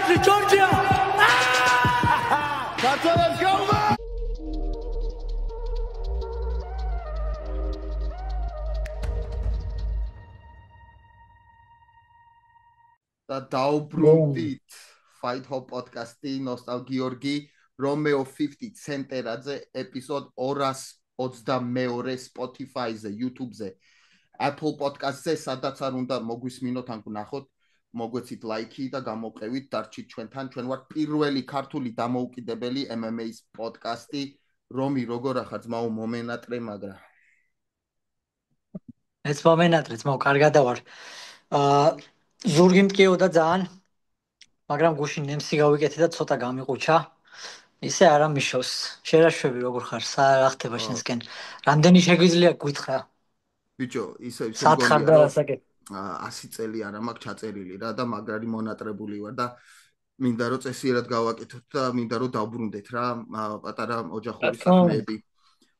country, Georgia! Let's go, man! და დაუბრუნდით Fight Hop podcast-ი ნოსტალგიორგი Romeo 50 ცენტერაძე ეპიზოდ 222 Spotify-ზე, YouTube-ზე, Apple Podcast-ზე, სადაც არ უნდა მოგვისმინოთ ან გნახოთ, მოგვეცით ლაიქი და გამოყევით დარჩით ჩვენთან. ჩვენ ვართ პირველი ქართული დამოუკიდებელი MMA-ის პოდკასტი. რომი, როგორ ახარ ძმაო, მომენატრე მაგრა? ეს მომენატრე ძმაო, კარგად ვარ. ზურგი მტკიოდა ძალიან, მაგრამ გუშინ ნემსი გავიკეთე და ცოტა გამიყუჩა. ისე არა მიშოს. შერაშვები როგორ ხარ? რა ხდება შენსკენ? რამდენი შეგვიძლია გითხრა? ბიჭო, ისე სათხარ და რასაკეთე? 100 წელი არა მაქვს ჩაწერილი რა და მაგრარი მონატრებული ვარ და მინდა რომ წესიერად გავაკეთოთ და მინდა რომ დავბრუნდეთ რა, პატარა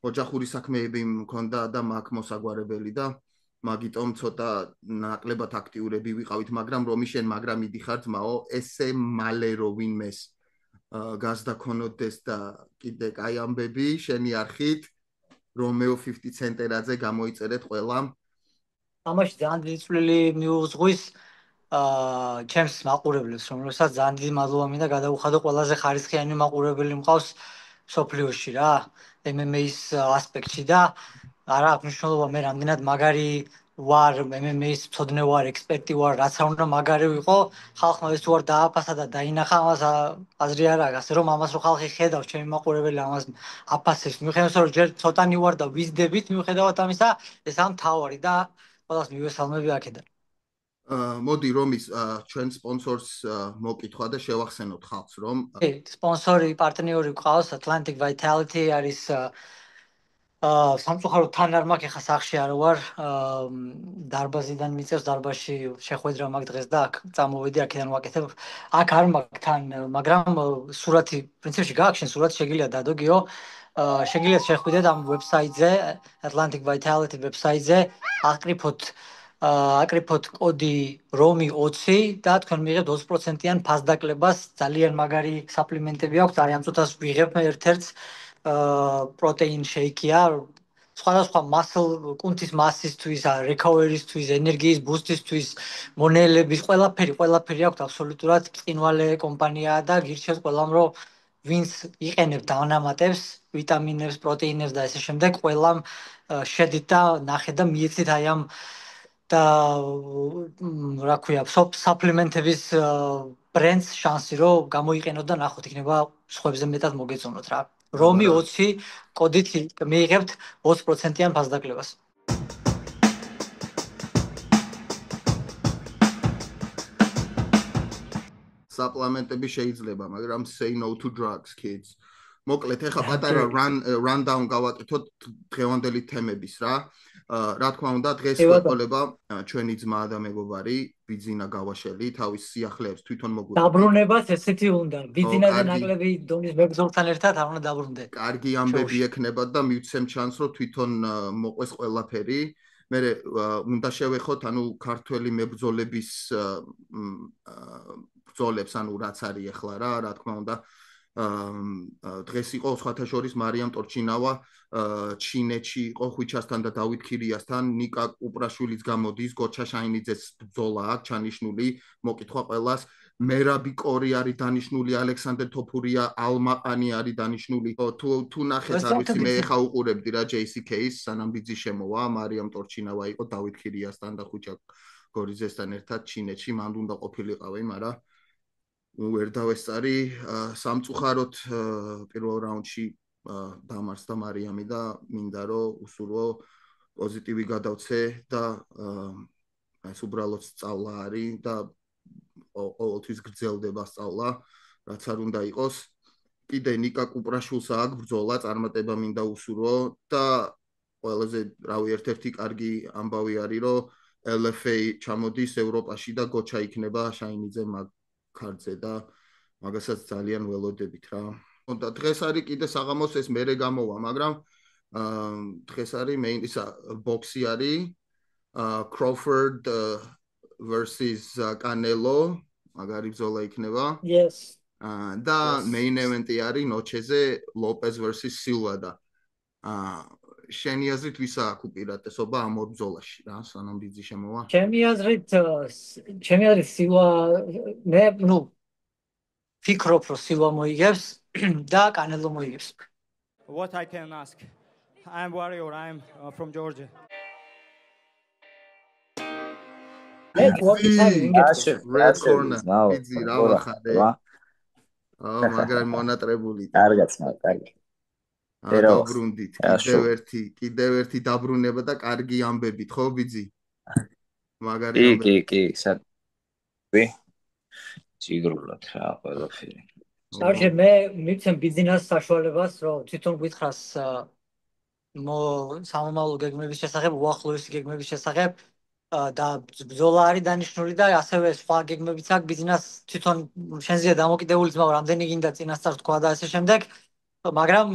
ოჯახური საქმეები მქონდა და მაქვს მოსაგვარებელი და მაგიტომ ცოტა ნაკლებად აქტიურები ვიყავით, მაგრამ რომი შენ მაგრამ მიდიხარ ძმაო, ესე მალე რო ვინმეს გაზდა ქონოდეს და კიდე კაი ამბები შენი არხით Romeo 50 ცენტერაძე გამოიწერეთ ყველამ. ამაში ძალიან დიდი წვლილი მიუძღვის ჩემს მაყურებლებს, რომელსაც ძალიან დიდი მადლობა მინდა გადაუხადო, ყველაზე ხარისხიანი მაყურებელი მყავს სოფლიოში რა, MMA-ის ასპექტში და არა აქვს მნიშვნელობა მე რამდენად მაგარი ვარ, MMA-ის მცოდნე ვარ, ექსპერტი ვარ, რაც არ უნდა მაგარი ვიყო, ხალხმა ეს ვარ დააფასა და დაინახა, ამას აზრი არ აქვს, ასე რომ ამას რო ხალხი ხედავს, ჩემი მაყურებელი ამას აფასებს, მიუხედავად რომ ჯერ ცოტანი ვარ და ვიზდებით, მიუხედავად ამისა, ეს ამ თავარი და ყველას მივესალმები აქედან. მოდი რომის ჩვენ სპონსორს მოკითხვა და შევახსენოთ ხალხს რომ სპონსორი პარტნიორი გვყავს Atlantic Vitality არის სამწუხაროდ თან არ მაქვს ახლა სახში არ ვარ დარბაზიდან მიწევს დარბაზში შეხვედრა მაქვს დღეს და აქ წამოვედი აქედან ვაკეთებ აქ არ მაქვს თან მაგრამ სურათი პრინციპში გააქვს შენ სურათი შეგიძლია დადოგიო შეგიძლიათ შეხვიდეთ ამ ვებსაიტზე Atlantic Vitality ვებსაიტზე აკრიფოთ კოდი ROMI20 და თქვენ მიიღებთ 20%-იან ფასდაკლებას ძალიან მაგარი საპლიმენტები აქვს აი ამ წუთას ვიღებ ერთ-ერთს პროტეინ შეიქია სხვადასხვა კუნთის მასისთვის, recovery-ისთვის, ენერგიის ბუსტისთვის, მონელების ყველაფერი აქვს აბსოლუტურად წინვალე კომპანიაა და გირჩევთ ყველამ რომ ვინც იყენებს დანამატებს, ვიტამინებს, პროტეინებს და ესე შემდეგ, ყველამ შედით და ნახეთ და მიეცით აი ამ და რა ქვია, საპლიმენტების ბრენდს შანსი რომ გამოიყენოთ და ნახოთ, იქნება სხვებზე მეტად მოგეწონოთ რა. ROMI 20 კოდით მიიღებთ 20%-იან ფასდაკლებას. საპლიმენტები შეიძლება, მაგრამ say no to drugs kids. მოკლედ ეხლა პატარა rundown გავაკეთოთ დღევანდელი თემების რა. რა თქმა უნდა, დღეს ვეყოლება ჩვენი ძმა და მეგობარი ბიძინა გავაშელი, თავის სიახლეებს თვითონ მოგვიწევს. დაბრუნებას ესეთი უნდა. ბიძინაზე ნაკლები დონის მებრძოლთან ერთად არ უნდა დაბრუნდე. კარგი ამბები ექნება და მივცემ ჩანს, რომ თვითონ მოყვეს ყველაფერი. მე უნდა შევეხოთ, ანუ ქართველი მებრძოლების ბრძოლებს, ანუ რაც არის ახლა რა თქმა უნდა დღეს იყო სხვათა შორის მარიამ ტორჩინავა ჩინეთში იყო ხვიჩასთან და დავით ქირიასთან ნიკა კუპრაშვილიც გამოდის გოჩა შაინიძეს ბრძოლა აქვს ჩანიშნული მოკითხვა ყველას მერაბი კორი არის დანიშნული ალექსანდრე თოფურია ალმაყანი არის დანიშნული თუ ნახეთ არ ვიცი მე ხა უყურებდი რა JCK-ს სანამ ბიძი შემოვა მარიამ ტორჩინავა იყო დავით ქირიასთან და ხვიჩა გორიძესთან ერთად ჩინეთში მანდ უნდა ყოფილიყავი მაგრამ ვერ დავესწარი სამწუხაროდ პირველ რაუნდში დამარცხდა მარიამი და მინდა რომ უსურვო პოზიტივი გადავცე და ეს უბრალოდ სწავლა არის და ყოველთვის გრძელდება სწავლა რაც არ უნდა იყოს კიდე ნიკა კუპრაშვილს აქვს ბრძოლა წარმატება მინდა უსურვო და ყველაზე რავი ერთ-ერთი კარგი ამბავი არის რომ LFA ჩამოდის ევროპაში და გოჩა იქნება შაინიძე ქარდზე და მაგასაც ძალიან ველოდებით რა. და დღეს არის კიდე საღამოს ეს მერე გამოვა, მაგრამ დღეს არის ისა ბოქსი არის Crawford versus Canelo მაგარი ბრძოლა იქნება. Yes. და main event-ი არის ნოჩეზე ლოპეს versus სილვა და შენი აზრით ვის აქვს უპირატესობა ამ ორ ბრძოლაში რა, სანამ ბიძი შემოვა? ჩემი აზრით სილვა მე ფიქრობ, რომ სილვა მოიგებს და კანელო მოიგებს. What I can ask. I'm Warrior, I'm from Georgia. Red corner. ბიძი რა ვახარე? მაგრამ მონატრებული. კარგად, კარგი. დაბრუნდით, კიდევ ერთი დაბრუნება და კარგი ამბებით, ხო ბიძი? მაგარი ამბები. კი, ციგრულად რა ყველაფერი. Კარგი, მე მიცემ ბიზნეს საშუალებას, რომ თვითონ გითხრას სამომავლო გეგმების შესახებ, უახლოესი გეგმების შესახებ და ბრძოლა არის დანიშნული და ასევე სხვა გეგმებიც აქვს ბიზნეს თვითონ შენზეა დამოკიდებული ძმაო, რამდენი გინდა წინასწარ თქვა და ასე შემდეგ, მაგრამ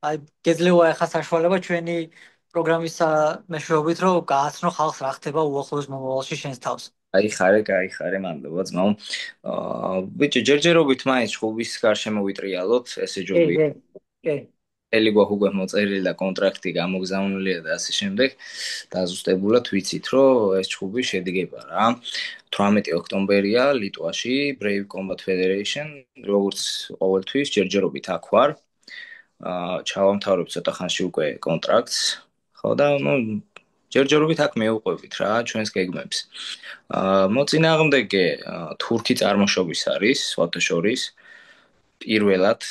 აი გეძლევა ახლა საშუალება ჩვენი პროგრამის მეშვეობით, რომ გააცნო ხალხს რა ხდება უახლოეს მომავალში შენს თავს. გაიხარე, მადლობა ძმაო. ბიჭო, ჯერჯერობით მაინც ხუბის გარშემო ვიტრიალოთ, ესე ჯობია. კი. ელიგვა ჰუგო მოწერილი და კონტრაქტი გამოგზავნილია და ასე შემდეგ. დაზუსტებულად ვიცით, რომ ეს ჩხუბი შედგება რა. 18 ოქტომბერია ლიტვაში Brave Combat Federation, როგორც ყოველთვის ჯერჯერობით აქ ვარ. ჩავამთავრებ ცოტა ხანში უკვე კონტრაქტს. ხო და ჯერჯერობით აქ მეუყვებით რა ჩვენს გეგმებს. მოწინააღმდეგე თურქი წარმოშობის არის, სხვათა შორის. პირველად,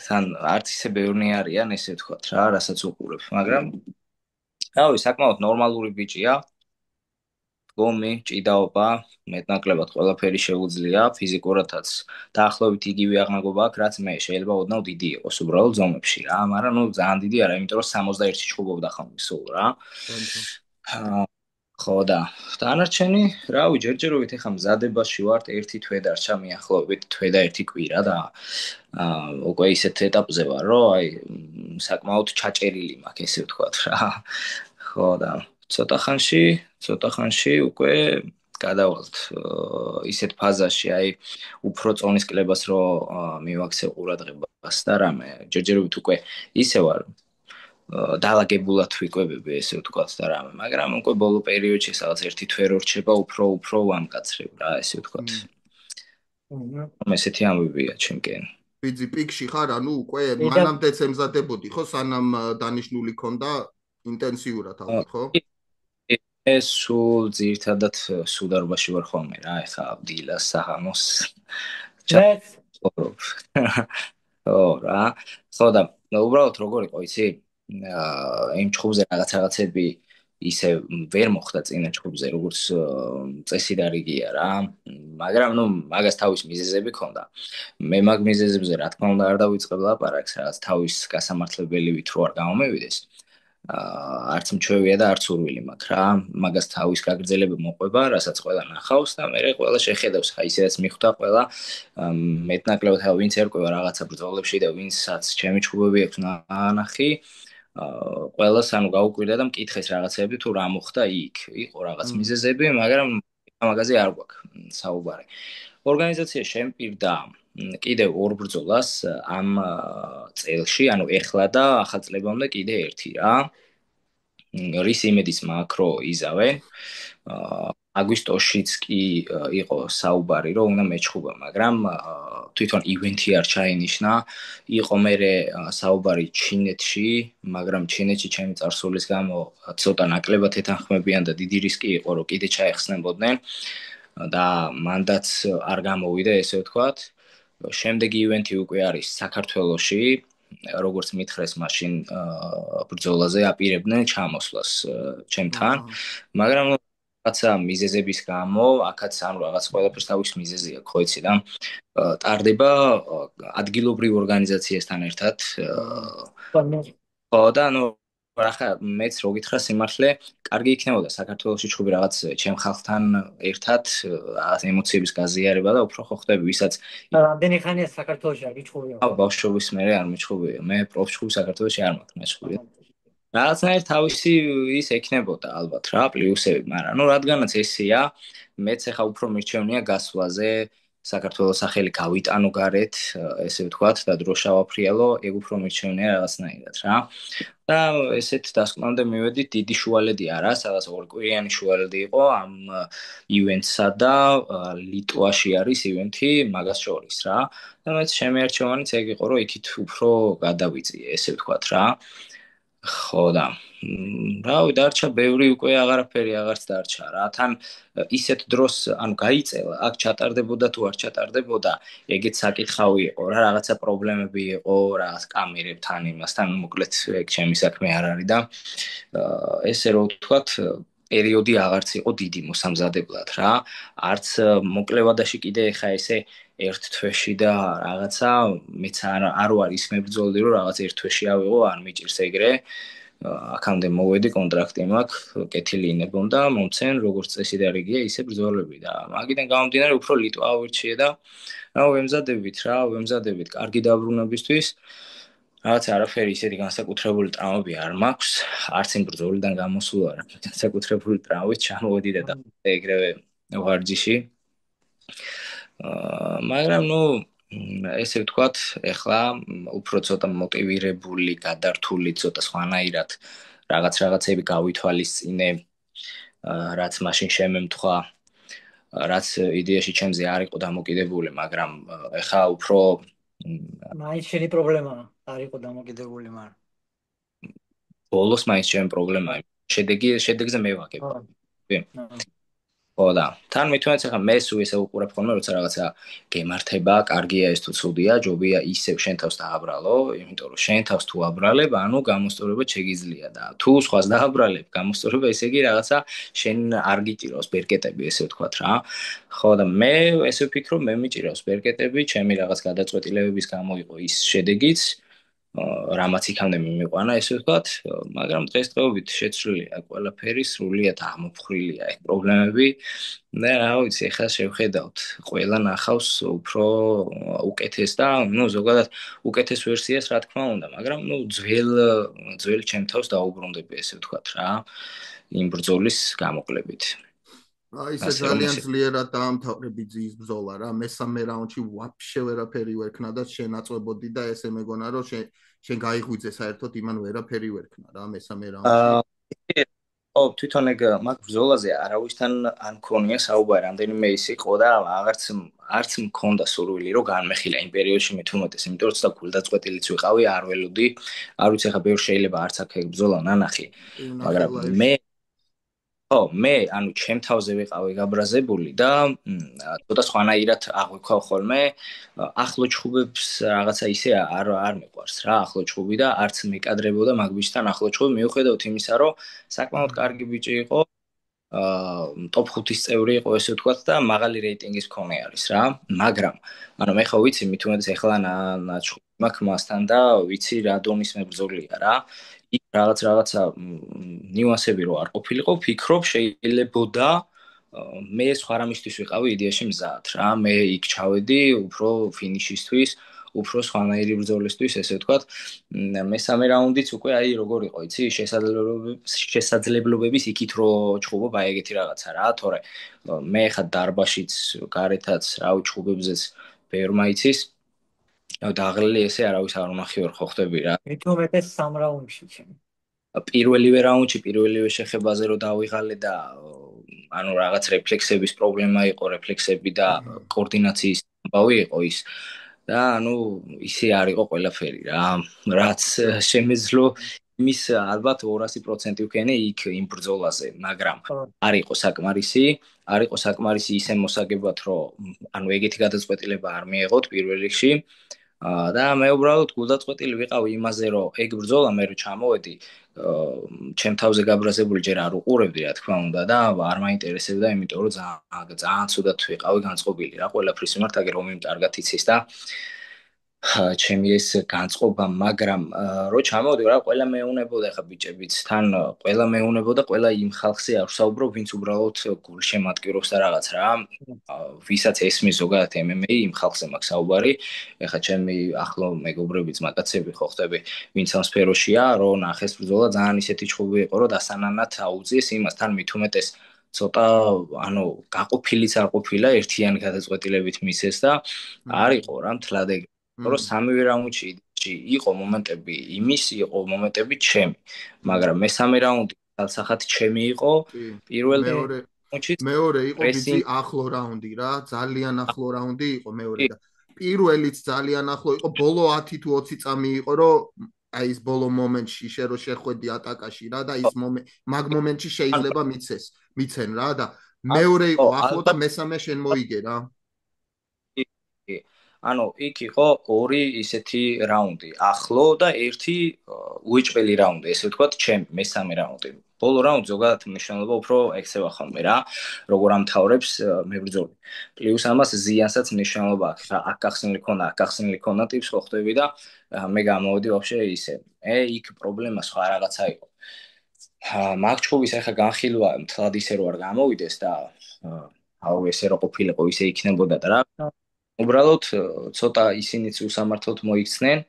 თან არც ისე ბევრნი არიან, ესე ვთქვათ რა, რასაც უყურებ, მაგრამ რავი, საკმაოდ ნორმალური ბიჭია. გომი, ჭიდაობა, მეტნაკლებად ყველაფერი შეუძლია, ფიზიკურადაც დაახლოებით იგივე აღნაგობა აქვს, რაც მე, შეიძლება ოდნავ დიდი იყოს უბრალოდ ზომებში რა, მაგრამ ძალიან დიდი არა, იმიტომ რომ 61 ჩხუბობდა ხოლმე სულ რა. ხო და დანარჩენი, რავი, ჯერჯერობით ეხა მზადებაში ვართ, ერთი თვე დარჩა მიახლოებით, თვე და ერთი კვირა და უკვე ისეთ ეტაპზე ვარ, რომ აი საკმაოდ ჩაჭერილი მაქვს, ესე ვთქვათ რა. ხო და ცოტა ხანში უკვე გადავალთ ისეთ ფაზაში, აი უფრო წონის კლებას რო მივაქცევ ყურადღებას და რამე, ჯერჯერობით უკვე ისე ვარ დალაგებულად ვიკვებები, ესე ვთქვათ და რამე, მაგრამ უკვე ბოლო პერიოდში სადაც ერთი თვე რო რჩება, უფრო ვამკაცრებ რა, ესე ვთქვათ. ესეთი ამბებია ჩემკენ. ბიძი პიკში ხარ, ანუ უკვე მანამდეც ემზადებოდი, ხო, სანამ დანიშნული ქონდა ინტენსიურად ალბათ, ხო? ეს სულ ძირთადად სუდარბაში ვარ ხოლმე რა, ეხა დილას საღამოს. ხო რა, ხო და უბრალოდ როგორ იყო, იცი? იმ ჩხუბზე რაღაცები ისე ვერ მოხდა წინა ჩხუბზე, როგორც წესი და რიგია რა, მაგრამ მაგას თავის მიზეზები ქონდა. მე მაგ მიზეზებზე რა თქმა უნდა არ დავიწყებ ლაპარაკს, რაღაც თავის გასამართლებელი ვით რო არ გამომევიდეს. არც მჩვევია და არც ურვილი მაქვს რა, მაგას თავის გაგრძელება მოყვება, რასაც ყველა ნახავს და მე ყველა შეხედავს, ხა ისედაც მიხვდა ყველა მეტნაკლებად ვინც ერკვევა რაღაცა ბრძოლებში და ვინცაც ჩემი ჩხუბები აქვს ნახი, ყველას ანუ გაუკვირდა და მკითხეს რაღაცები თუ რა მოხდა იქ, იყო რაღაც მიზეზები, მაგრამ მაგაზე არ გვაქვს საუბარი. ორგანიზაცია შემპირდა კიდევ ორ ბრძოლას ამ წელში, ანუ ეხლა და ახალწლებამდე კიდე ერთი რა. რის იმედის მაქვს, რომ იზავენ. აგვისტოშიც კი იყო საუბარი, რომ უნდა მეჩხუბა, მაგრამ თვითონ ივენთი არ ჩაინიშნა. იყო მერე საუბარი ჩინეთში, მაგრამ ჩინეთში ჩემი წარსულის გამო ცოტა ნაკლებად ეთანხმებიან და დიდი რისკი იყო, რომ კიდე ჩაეხსნებოდნენ და მანდაც არ გამოვიდა, ესე ვთქვათ. შემდეგი ივენთი უკვე არის საქართველოში, როგორც მითხრეს, მაშინ ბრძოლაზე აპირებდნენ ჩამოსვლას ჩემთან, მაგრამ რაღაცა მიზეზების გამო, აქაც ანუ რაღაც ყველაფერს თავის მიზეზი აქვს, ხო იცი და ტარდება ადგილობრივ ორგანიზაციასთან ერთად. ხო და ახლა მეც რო გითხრა სიმართლე, კარგი იქნებოდა საქართველოში ჩხუბი რაღაც ჩემ ხალხთან ერთად ემოციების გაზიარება და უფრო ხო ხდები, ვისაც რამდენი ხანია საქართველოში არ გიჩხუბია? ბავშვობის მერე არ მეჩხუბია. მე პროფჩხუბი საქართველოში არ მაქვს მეჩხუბია. რაღაცნაირ თავისი ის ექნებოდა ალბათ რა, პლუსები, მაგრამ ნუ რადგანაც ესეა, მეც ახლა უფრო მირჩევნია გასვლაზე, საქართველოს სახელი გავიტანო გარეთ, ესე ვთქვათ, და დროშა ვაფრიალო, ეგ უფრო მირჩევნია რაღაცნაირად რა. და ესეთ დასკვნამდე მივედი, დიდი შუალედი არა, სადაც ორკვირიანი შუალედი იყო ამ ივენტსა და ლიტვაში არის ივენთი მაგას შორის რა. და მეც ჩემი არჩევანიც ეგ იყო, რომ იქით უფრო გადავიწიე, ესე ვთქვათ რა. ხო და რავი დარჩა ბევრი უკვე აღარაფერი აღარც დარჩა რა თან ისეთ დროს ანუ გაიწელა აქ ჩატარდებოდა თუ არ ჩატარდებოდა ეგეც საკითხავი იყო რა რაღაცა პრობლემები იყო რაღაც კამერებთან იმასთან მოკლედ ეგ ჩემი საქმე არ არის და ესე რომ ვთქვათ პერიოდი აღარც იყო დიდი მოსამზადებლად რა არც მოკლევადაში კიდე ხა ესე ერთ თვეში და რაღაცა მეც არ ვარ ის მებრძოლი რომ რაღაც ერთ თვეში ავიღო არ მიჭირს ეგრე აქამდე მოვედი კონტრაქტი მაქვს კეთილი ინებონ და მომცენ როგორც წესი და რიგია ისე ბრძოლები და მაგიდან გამომდინარე უფრო ლიტვა ავირჩიე და რა ვემზადებით კარგი დაბრუნებისთვის რაღაც არაფერი ისეთი განსაკუთრებული ტრამვები არ მაქვს არც იმ ბრძოლიდან გამოსულა რა განსაკუთრებული ტრამვით ჩამოვედი და ეგრევე ვარჯიში მაგრამ ნუ ესე ვთქვათ, ეხლა უფრო ცოტა მოტივირებული, გადართული, ცოტა სხვანაირად რაღაცები გავითვალისწინე, რაც მაშინ შემემთხვა, რაც იდეაში ჩემზე არ იყო დამოკიდებული, მაგრამ ეხლა უფრო მაინც შენი პრობლემაა, არ იყო დამოკიდებული, მაგრამ ბოლოს მაინც ჩემი პრობლემაა. შედეგზე მე ვაგებ. ხო და თან მithumetes ახლა მე სულ ესე უყურებ ხოლმე როცა რაღაცა გემართება, კარგია ეს თუ ცუდია, ჯობია ისევ შენ თავს დააბრალო, იმიტომ რომ შენ თავს თუ აბრალებ, ანუ გამოსწორება შეგიძლია და თუ სხვას დააბრალებ, გამოსწორება ესე იგი რაღაცა შენ არ გიჭირავს ბერკეტები, ესე ვთქვათ რა. ხო და მე ესე ვფიქრობ, მე მიჭირავს ბერკეტები, ჩემი რაღაც გადაწყვეტილებების გამო იყო ის შედეგიც. რამაც იქამდე მიმიყვანა ესე ვთქვათ, მაგრამ დღესდღეობით შეცვლილია ყველაფერი, სრულიად აღმოფხრილია ეს პრობლემები და რა ვიცი, ეხლა შევხედავთ, ყველა ნახავს უფრო უკეთეს და ნუ ზოგადად უკეთეს ვერსიას რა თქმა უნდა, მაგრამ ნუ ძველ ჩემთავს დაუბრუნდები ესე ვთქვათ რა, იმ ბრძოლის გამოკლებით. აი ესე ძალიან ძლიერად დაამთავრები ძის ბრძოლა რა მესამე რაუნდში ვაფშე ვერაფერი ვერქნა და შენაწვებოდი და ესე მეგონა რომ შენ გაიღვიძე საერთოდ იმან ვერაფერი ვერქნა რა მესამე რაუნდში ო თვითონ ეგ მაგ ბრძოლაზე არავისთან არ მქონია საუბარი რამდენიმე ის იყო და არც მქონდა სურვილი რომ განმეხილა იმ პერიოდში მithumetes იმიტომ რომ ცოტა გულდაწყვეტილიც ვიყავი არ ველოდი არ ვიცი ხა ბევრ შეიძლება არც აქ ეგ ბრძოლა ნანახი მაგრამ მე ანუ ჩემ თავზე ვიყავი გაბრაზებული და ცოტა სხვანაირად აღვიქვა ხოლმე ახლო ჩხუბებს რაღაცა ისე არ მეყვარს რა ახლო ჩხუბი და არც მეკადრებოდა მაგ ბიჭთან ახლო ჩხუბი მიუხედავთ იმისა რომ საკმაოდ კარგი ბიჭი იყო ტოპ 5-ის წევრი იყო ესე ვთქვათ და მაღალი რეიტინგის მქონე არის რა მაგრამ ანუ მე ხო ვიცი მithumetes ეხლა ნაჩხუბი მაქვს მასთან და ვიცი რა დონის მებრძოლია რა იქ რაღაცა ნიუანსები რო არ ყოფილიყო, ვფიქრობ შეიძლებოდა მე სხვა რამისთვის ვიყავი იდეაში მზად რა, მე იქ ჩავედი უფრო ფინიშისთვის, უფრო სხვანაირი ბრძოლისთვის, ესე ვთქვათ, მესამე რაუნდიც უკვე აი როგორ იყო, იცი, შესაძლებლობების იქით რო ჩხუბობ აი ეგეთი რაღაცა რა, თორე მე ხა დარბაშიც, გარეთაც, რავი, ჩხუბებზეც ბევრმა იცის დაღლილი ესე არავის არ უნახიორ ხო ხდები რა. მithumetes 3 რაუნდში ჩემი. პირველივე რაუნდში, პირველივე შეხებაზე რო დავიღალე და ანუ რაღაც რეფლექსების პრობლემა იყო, რეფლექსები და კოორდინაციის ამბავი იყო ის. და ანუ ისე არ იყო ყველაფერი რა. რაც შემეძლო იმის ალბათ 200% ვქენე იქ იმ ბრძოლაზე, მაგრამ არ იყო საკმარისი ისე მოსაგებად, რომ ანუ ეგეთი გადაწყვეტილება არ მიეღოთ პირველ რიგში. და მე უბრალოდ გულდაწყვეტილი ვიყავი იმაზე, რომ ეგ ბრძოლა მე რო ჩამოვედი, ჩემ თავზე გაბრაზებული ჯერ არ უყურებდი, რა თქმა უნდა და არ მაინტერესებდა, იმიტომ რომ ძალიან ცუდად ვიყავი განწყობილი რა, ყველაფრის მიმართ აგერ რომ იმ კარგად იცის და ჩემი ეს განწყობა, მაგრამ რო ჩამოვიდი რა, ყველა მეუნებოდა ხა ბიჭებიც, თან ყველა მეუნებოდა, ყველა იმ ხალხზე არ ვსაუბრობ, ვინც უბრალოდ გულშემატკივრობს და რაღაც რა. ვისაც ესმის ზოგადად MMA, იმ ხალხზე მაქვს საუბარი. ეხა ჩემი ახლო მეგობრებიც, მაკაცები ხო ხტები, ვინც ამ სფეროშია, რო ნახეს ბრძოლა, ძალიან ისეთი ჩხუბი იყო, რომ დასანანად აუძიეს იმას, თან მით უმეტეს ცოტა ანუ გაყოფილიც არ ყოფილა ერთიანი გადაწყვეტილებით მისეს და არ იყო რა მთლად ეგ რომ სამივე რაუნდში იყო მომენტები იმის, იყო მომენტები ჩემი, მაგრამ მესამე რაუნდი თალსახად ჩემი იყო, პირველ მეორე იყო ვიცი ახლო რაუნდი რა, ძალიან ახლო რაუნდი იყო მეორე და პირველიც ძალიან ახლო იყო, ბოლო 10 თუ 20 წამი იყო, რომ აი ეს ბოლო მომენტში შე რო შეხვედი ატაკაში რა და ის მაგ მომენტში შეიძლება მიცენ რა და მეორე იყო ახლო და მესამე შენ მოიგე რა. ანუ იქ იყო ორი ისეთი რაუნდი, ახლო და ერთი უეჭველი რაუნდი, ესე ვთქვათ, ჩემი მესამე რაუნდი. ბოლო რაუნდი ზოგადად მნიშვნელობა უფრო ექცევა ხოლმე რა, როგორ ამთავრებს მებრძოლი. პლუს ამას ზიანსაც მნიშვნელობა აქვს. აქ გახსნილი ქონა ტიპს ხო ხდები და მე გამოვედი ვაფშე ისე. იქ პრობლემა სხვა რაღაცა იყო. მაგ ჩხუბის ახლა განხილვა მთლად ისე რო არ გამოვიდეს და აუ ესე რო ყოფილიყო, ისე იქნებოდა და რა. უბრალოდ ცოტა ისინიც უსამართლოდ მოიქცნენ,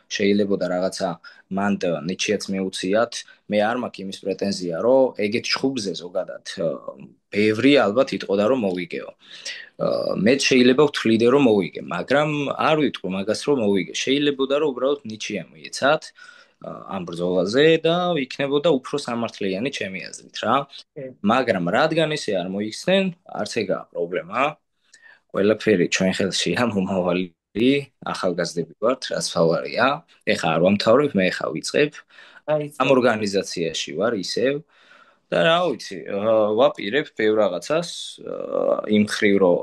შეიძლებოდა რაღაცა მანდ ნიჩიაც მეუციათ, მე არ მაქვს იმის პრეტენზია, რომ ეგეთ ჩხუბზე ზოგადად ბევრი ალბათ იტყოდა რომ მოვიგეო. მე შეიძლება ვთვლიდე რომ მოვიგე, მაგრამ არ ვიტყვი მაგას რომ მოვიგე. შეიძლებოდა რომ უბრალოდ ნიჩია მიეცათ ამ ბრძოლაზე და იქნებოდა უფრო სამართლიანი ჩემი აზრით რა. მაგრამ რადგან ესე არ მოიქცნენ, არც ეგაა პრობლემა. ყველაფერი ჩვენ ხელშია, მომავალი ახალგაზრდები ვართ, რაც ფავარია. ეხა არ ვამთავრებ, მე ეხა ვიწყებ. ამ ორგანიზაციაში ვარ ისევ და რა ვიცი, ვაპირებ ბევრ რაღაცას იმ ხრივ რომ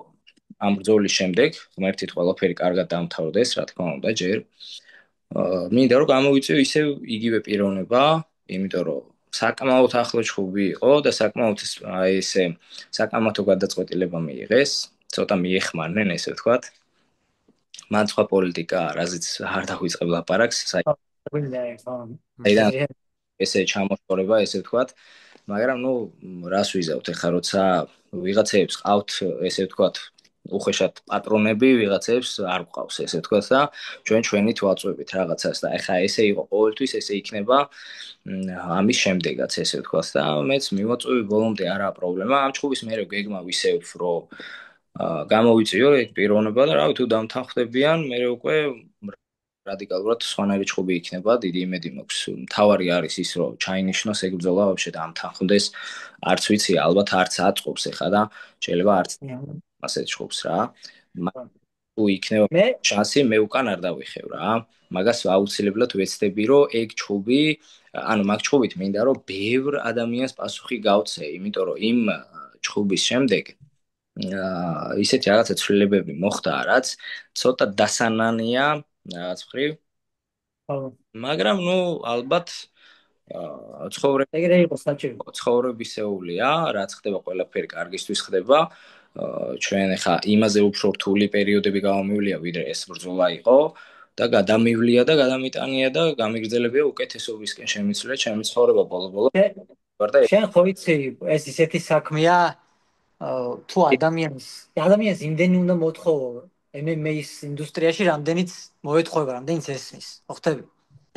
ამ ბრძოლის შემდეგ ღმერთით ყველაფერი კარგად დამთავრდეს, რა თქმა უნდა, ჯერ. მინდა რომ გამოვიწევ ისევ იგივე პიროვნება, იმიტომ რომ საკმაოდ ახლო ჩხუბი იყო და საკმაოდ ესე საკამათო გადაწყვეტილება მიიღეს. ცოტა მიეხმარნენ, ესე ვთქვათ. მან სხვა პოლიტიკა, რაზეც არ დაგვიწყებ ლაპარაკს, ესე ჩამოშორება, ესე ვთქვათ. მაგრამ ნუ რას ვიზავთ ახლა, როცა ვიღაცებს ყავთ, ესე ვთქვათ, უხეშად პატრონები, ვიღაცებს არ გვყავს, ესე ვთქვათ და ჩვენით ვაწვევით რაღაცას და ახლა ესე იყო ყოველთვის, ესე იქნება ამის შემდეგაც, ესე ვთქვათ და მეც მივაწვევი ბოლომდე არაა პრობლემა. ამ ჩხუბის მერე გეგმა ვისევ, რომ გამოვიწიო ეგ პიროვნება და რავი თუ დამთანხმდებიან, მე უკვე რადიკალურად სხვანაირი ჩხუბი იქნება, დიდი იმედი მაქვს. მთავარი არის ის, რომ ჩაინიშნოს ეგ ბრძოლა ვაფშე დამთანხმდეს, არც ვიცი, ალბათ არც აწყობს ეხა და შეიძლება არც ასეთ ჩხუბს რა. თუ იქნება შანსი, მე უკან არ დავიხევ რა. მაგას აუცილებლად ვეცდები, რომ ეგ ჩხუბი, ანუ მაგ ჩხუბით მინდა რომ ბევრ ადამიანს პასუხი გავცე, იმიტომ რომ იმ ჩხუბის შემდეგ ისეთი რაღაცა ცვლილებები მოხდა, რაც ცოტა დასანანია რაღაც მხრივ. მაგრამ ნუ ალბათ ცხოვრებისეულია, რაც ხდება ყველაფერი კარგისთვის ხდება. ჩვენ ახლა იმაზე უფრო რთული პერიოდები გავამივლია, ვიდრე ეს ბრძოლა იყო და გადამივლია და გადამიტანია და გამიგრძელებია უკეთესობისკენ შემიცვლია ჩემი ცხოვრება ბოლო-ბოლო. შენ ხო იცი, ეს ისეთი საქმეა თუ ადამიანს იმდენი უნდა მოთხოვო MMA-ის ინდუსტრიაში, რამდენიც მოეთხოვება, რამდენიც ესმის, ხო ხტები?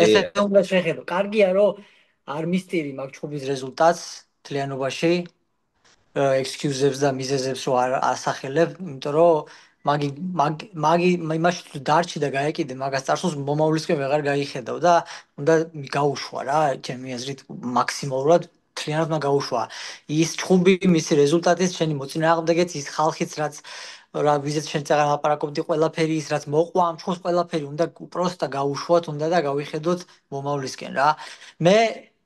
ესე უნდა შეხედო. კარგია რომ არ მისტირი მაგ ჩხუბის რეზულტატს თლიანობაში, ექსკიუზებს და მიზეზებს რო არ ასახელებ, იმიტომ რომ მაგი იმაში თუ დარჩი და გაეკიდე მაგას წარსულს მომავლისკენ ვეღარ გაიხედავ და უნდა გაუშვა რა, ჩემი აზრით მაქსიმალურად თლიანად უნდა გაუშვა. ის ჩხუბი, მისი რეზულტატის, შენი მოწინააღმდეგეც, ის ხალხიც, რაც რა ვიზეთ შენ წაღარ ლაპარაკობდი, ყველაფერი ის, რაც მოყვა ამ ჩხუბს, ყველაფერი უნდა უპროსტა გაუშვათ, უნდა და გავიხედოთ მომავლისკენ რა. მე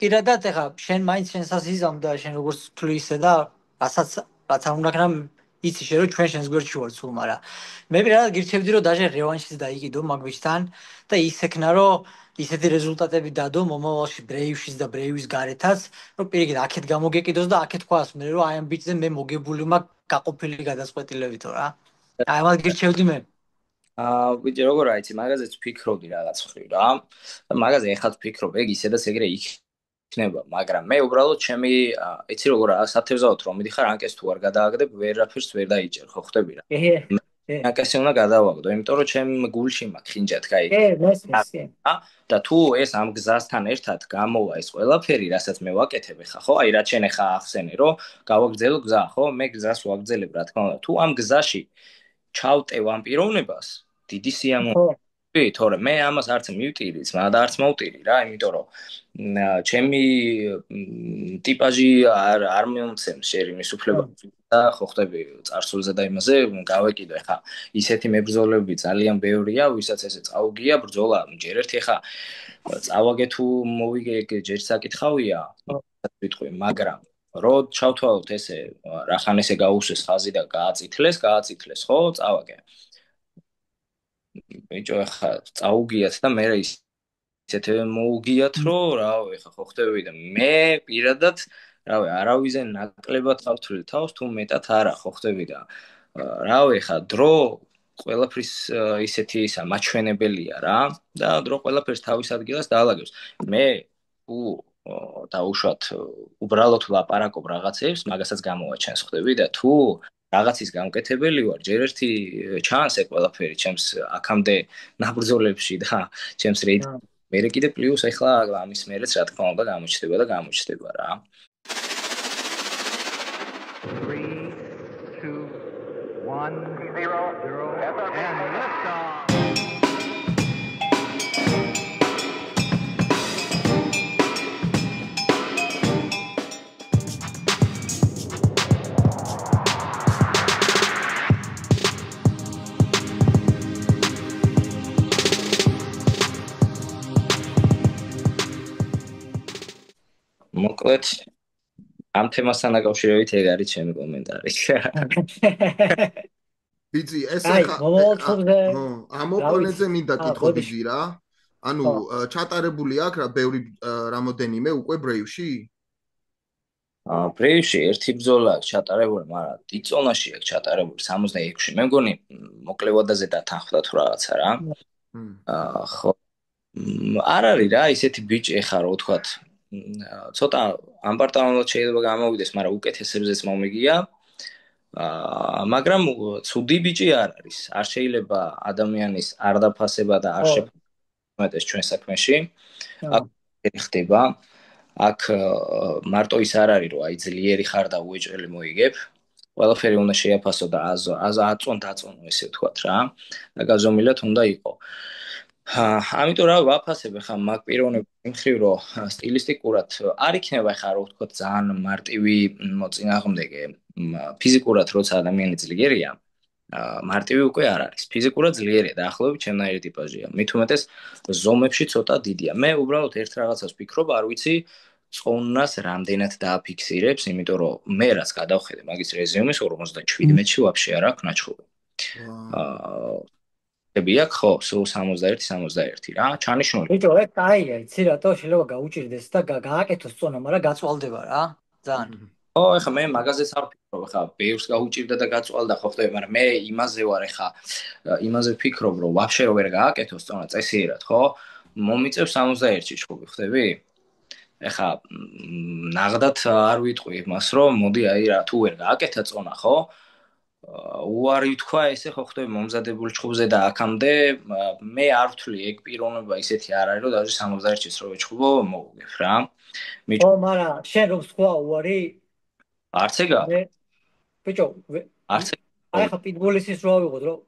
პირადად ეხა შენ მაინც შენს აზიზამ და შენ როგორც თვლი ისე და რასაც არ უნდა ქნა იცი შენ რომ ჩვენ შენს გვერდში ვარ სულ, მაგრამ მე პირადად გირჩევდი რომ დაჟე რევანშიც დაიგიდო მაგ ბიჭთან და ისექნა რომ ისეთი რეზულტატები დადო მომავალში ბრეივშიც და ბრეივის გარეთაც, რომ პირიქით აქეთ გამოგეკიდოს და აქეთ თქვას მე რომ აი ამ ბიჭზე მე მოგებული მაქვს გაყოფილი გადაწყვეტილებითო რა. აი ამას გირჩევდი მე. ბიჭი როგორ აიცი, მაგაზეც ფიქრობდი რაღაც ხრი რა. მაგაზე ეხლა ფიქრობ, ეგ ისედაც ეგრე იქნება, მაგრამ მე უბრალოდ ჩემი იცი როგორ სათევზაოდ რომ მიდიხარ ანკეს თუ არ გადააგდებ, ვერაფერს ვერ დაიჭერ, ხო ხტები რა. ანკესი უნდა გადავაგდო, იმიტომ რომ ჩემ გულში მაქვს ხინჯად, კაი. და თუ ეს ამ გზასთან ერთად გამოვა ეს ყველაფერი, რასაც მე ვაკეთებ ხა, ხო? აი რა შენ ხა ახსენე, რომ გავაგრძელო გზა, ხო? მე გზას ვაგრძელებ, რა თქმა უნდა. თუ ამ გზაში ჩავტევ ამ პიროვნებას, დიდი სიამოვნებაა, თორე მე ამას არც მივტირიც, და არც მოვტირი რა, იმიტომ რომ ჩემი ტიპაჟი არ მომცემს შერიმის უფლება და ხო ხტები წარსულზე და იმაზე გავეკიდე ხა. ისეთი მებრძოლები ძალიან ბევრია, ვისაც ესე წაუგია ბრძოლა, ჯერ ერთი ხა წავაგე თუ მოვიგე ჯერ საკითხავია, ვიტყვი, მაგრამ რო ჩავთვალოთ ესე, რახან ესე გაუსვეს ხაზი და გააწითლეს, ხო, წავაგე. ბიჭო, ახლა წაუგიათ და მე ისეთ მოუგიათ, რომ რავი, ახლა ხო ხტები და მე პირადად, რავი, არავიზე ნაკლებად ავთვლი თავს, თუ მეტად არა, ხო ხტები და რავი, ახლა დრო ყველაფრის ისეთი ისა მაჩვენებელია რა და დრო ყველაფერს თავის ადგილას დაალაგებს. მე დაუშვათ უბრალოდ ლაპარაკობ რაღაცებს, მაგასაც გამოვაჩენს ხდები და თუ რაღაცის გამკეთებელი ვარ, ჯერ ერთი ჩანს ეგ ყველაფერი ჩემს აქამდე ნაბრძოლებში და ჩემს რეიტინგში. მე კიდე პლუს ეხლა ამის მერეც რა თქმა უნდა გამოჩნდება რა. 3, 2, 1, 0, and liftoff. მოკლედ ამ თემასთან დაკავშირებით ეგ არის ჩემი კომენტარი. ბიძი, ეს ახლა ამ ოპონენტზე მინდა კითხო ბიძი რა. ანუ ჩატარებული აქვს რა ბევრი რამოდენიმე უკვე ბრეივში? ბრეივში ერთი ბრძოლა აქვს ჩატარებული, მაგრამ დიწონაში აქვს ჩატარებული 66-ში. მე მგონი მოკლევადაზე დათანხმდა თუ რაღაცა რა. ხო. არ არის რა ისეთი ბიჭი ახლა რო ვთქვათ ცოტა ამპარტავნულად შეიძლება გამოვიდეს, მაგრამ უკეთესებზეც მომიგია. მაგრამ ცუდი ბიჭი არ არის. არ შეიძლება ადამიანის არ დაფასება და არ შეფასება ჩვენ საქმეში. აქ ხდება. აქ მარტო ის არ არის, რომ აი ძლიერი ხარ და უეჭველი მოიგებ. ყველაფერი უნდა შეაფასო და აწონო ესე ვთქვათ რა. და გაზომილად უნდა იყო. ამიტომ რა ვაფასებ ხა მაგ პიროვნებს იმხრივ რომ სტილისტიკურად არ იქნება ხა რო ვთქვათ ძალიან მარტივი მოწინააღმდეგე ფიზიკურად როცა ადამიანი ძლიერია მარტივი უკვე არ არის ფიზიკურად ძლიერია დაახლოებით ჩემნაირი ტიპაჟია მით უმეტეს ზომებში ცოტა დიდია მე უბრალოდ ერთ რაღაცას ვფიქრობ არ ვიცი წონას რამდენად დააფიქსირებს იმიტომ რომ მე რაც გადავხედე მაგის რეზიუმეს 57-ში ვაფშე არ აქვს ნაჩხუბი ბიაკ ხო, სულ 61 რა, ჩანიშნული. ბიჭო, ეგ კაია, იცი რატო შეიძლება გაუჭირდეს და გააკეთოს წონა, მაგრამ გაწვალდება რა, ძალიან. ო, ეხა მე მაგაზეც არ ვფიქრობ, ეხა ბევრს გაუჭირდა და გაწვალდა ხო ხტები, მაგრამ მე იმაზე ვარ ეხა, იმაზე ვფიქრობ, რომ ვაფშე რო ვერ გააკეთოს წონა წესიერად, ხო? მომიწევს 61-ში ჩხუბი, ხტები? ეხა ნაღდათ არ ვიტყვი იმას, რომ მოდი აი რა, თუ ვერ გააკეთა წონა, ხო? უარი თქვა ესე ხო ხტები მომზადებული ჩხუბზე და აქამდე მე არ ვთვლი ეგ პიროვნება ისეთი არ არის რომ даже 61-ში რო ვეჩხუბო მოვუგებ რა ო მაგრამ შენ რომ თქვა უარი არც ეგა ბიჭო არც აი ხა პიტბულისის რო ავიღოთ რომ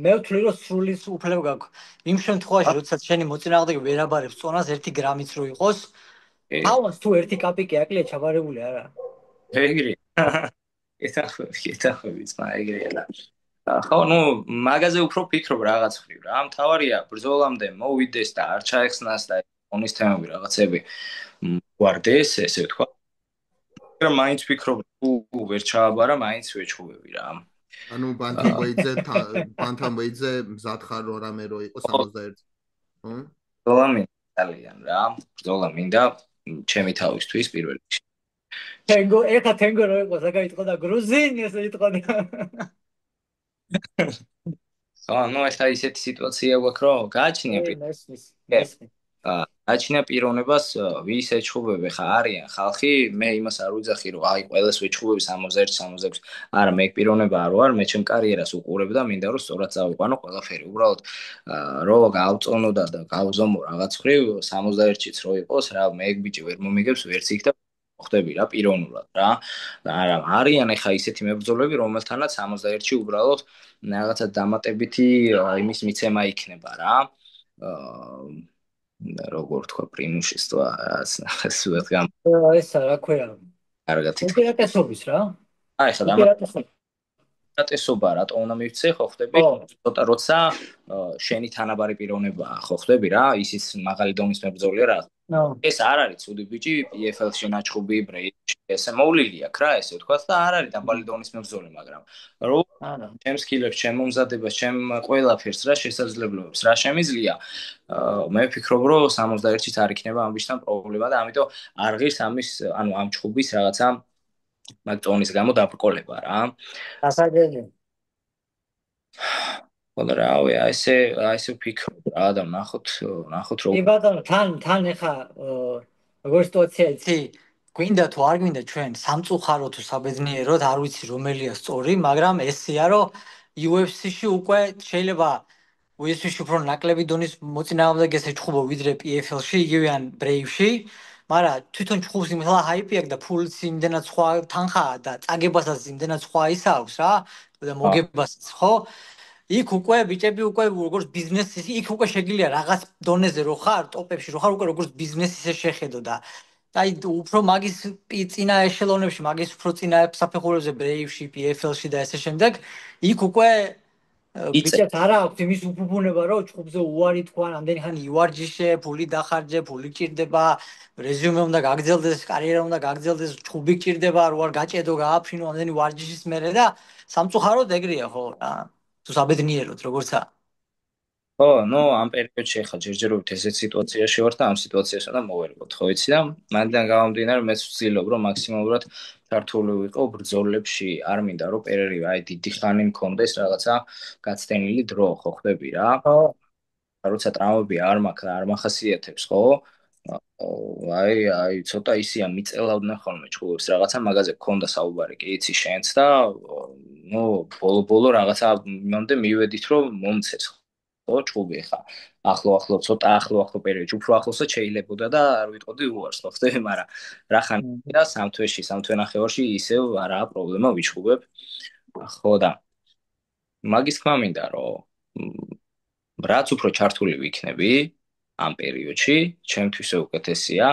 მე ვთვლი რომ სრულის უფლება გაქვს იმ შემთხვევაში როდესაც შენი მოწინააღმდეგე ვერ აბარებს წონას 1 გრამიც რო იყოს ავას თუ 1 კაპიკი აკლია ჩაბარებული არა ეგრე ეთახები ეგრეა და ხო ნუ მაგაზე უფრო ვფიქრობ რაღაც ხრივ რა მთავარია ბრძოლამდე მოვიდეს და არ ჩაეხსნას და ონის თემები რაღაცები ვარდეს ესე ვთქვა მაგრამ მაინც ვფიქრობ თუ ვერ ჩააბარა მაინც ვეჩხუბები რა ანუ ბანთამბეიძე მზად ხარ რომ რამე რო იყო 61 ბრძოლა მინდა ძალიან რა ბრძოლა მინდა ჩემი თავისთვის პირველ რიგში Tengo, ეხა Tengo რო იყო, საგაიტყო და გრუზინი ესე იტყოდა. ნუ ეხლა ისეთი სიტუაცია გვაქვს, რომ გააჩნია გააჩნია პიროვნებას, ვის ეჩხუბები ხა არიან ხალხი, მე იმას არ ვიძახი, რომ აი ყველას ვეჩხუბები 61-66. არა, მე პიროვნება არ ვარ, მე ჩემ კარიერას უყურებ და მინდა რომ სწორად წავიყვანო ყველაფერი. უბრალოდ რო გავწონოდა და გავზომო რაღაც ხრივ 61-იც რო იყოს, რა მე ეგ ბიჭი ვერ მომიგებს ვერც იქ და ხდები რა პიროვნულად რა. არა, არიან ეხა ისეთი მებრძოლები, რომელთანაც 61-ში უბრალოდ რაღაცა დამატებითი იმის მიცემა იქნება რა. როგორ თქვა პრიმუშის თვა სულ გამ ესა რა ქვია კარგად უპირატესობის რა აი ხა დამატებითობა რატო უნდა მივცე ხო ხდები ცოტა როცა შენი თანაბარი პიროვნებაა ხო ხდები რა ისიც მაღალი დონის მებრძოლია რა ეს არ არის ცუდი ბიჭი PFL-ში ნაჩხუბი ბრეიჩი ესე მოვლილი აქვს რა ესე ვთქვა და არ არის დაბალი დონის მებრძოლი მაგრამ რო ჩემ სკილებს ჩემ მომზადებას ჩემ ყველაფერს რა შესაძლებლობებს რა შემიძლია მე ვფიქრობ რომ 61-ით არ იქნება ამ ბიჭთან პრობლემა და ამიტომ არ ღირს ამის ანუ ამ ჩხუბის რაღაცა მაგ ტონის გამო დაბრკოლება რა გასაგებია ხოლმე რავი ესე ვფიქრობ რა და ნახოთ რომ კი ბატონო თან ეხა როგორ სიტუაცია იცი გვინდა თუ არ გვინდა ჩვენ სამწუხარო თუ საბედნიეროდ არ ვიცი რომელია სწორი მაგრამ ესეა რომ UFC-ში უკვე შეიძლება UFC-ში უფრო ნაკლები დონის მოწინააღმდეგეს ეჩხუბო ვიდრე PFL-ში იგივეან Brave-ში მაგრამ თვითონ ჩხუბს იმხელა ჰაიპი აქვს და ფულიც იმდენად სხვა თანხაა და წაგებასაც იმდენად სხვა ისა აქვს რა და მოგებასაც ხო იქ უკვე ბიჭები უკვე როგორც ბიზნესი იქ უკვე შეგიძლია რაღაც დონეზე რო ხარ ტოპებში რო ხარ უკვე როგორც ბიზნესი ისე შეხედო და აი უფრო მაგის წინა ეშელონებში მაგის უფრო წინა საფეხურებზე Brave-ში PFL-ში და ესე შემდეგ იქ უკვე ბიჭებს არა აქვს იმის უფუფუნება რომ ჩხუბზე უარი თქვა ამდენი ხანი იوارჯიშე ფული დახარჯე ფული ჭირდება რეზიუმე უნდა გაგრძელდეს კარიერა უნდა გაგრძელდეს ჩხუბი ჭირდება რო არ გაჭედო გააფრინო ამდენი ვარჯიშის მერე და სამწუხაროდ ეგრეა ხო რა თუ საბედნიეროდ როგორცა ხო ნუ ამ პერიოდში ხა ჯერჯერობით ესეთ სიტუაციაში ვარ და ამ სიტუაციას უნდა მოვერგოთ ხო იცი და მანდან გამომდინარე მე ვცდილობ რომ მაქსიმალურად ქართული ვიყო ბრძოლებში არ მინდა რომ პერიოდი აი დიდი ხანი მქონდეს რაღაცა გაცდენილი დრო ხო ხდები რა ხო როცა ტრამვები არ მაქვს არ מחასიათებს ხო აი ცოტა ისია მიწელავდნენ ხოლმე ჩხუბებს რაღაცა მაგაზე გქონდა საუბარი კი იცი შენც და ნუ ბოლო რაღაცა იმამდე მივედით რომ მომცეს ხო ჩხუბი ხა ახლო ცოტა ახლო პერიოდში უფრო ახლოსაც შეიძლებოდა და არ ვიტყოდი უარს ხო ხდები მაგრამ რა ხანია სამ თვე ნახევარში ისევ არაა პრობლემა ვიჩხუბებ ხო და მაგის თქმა მინდა რომ რაც უფრო ჩართული ვიქნები ამ პერიოდში ჩემთვის უკეთესია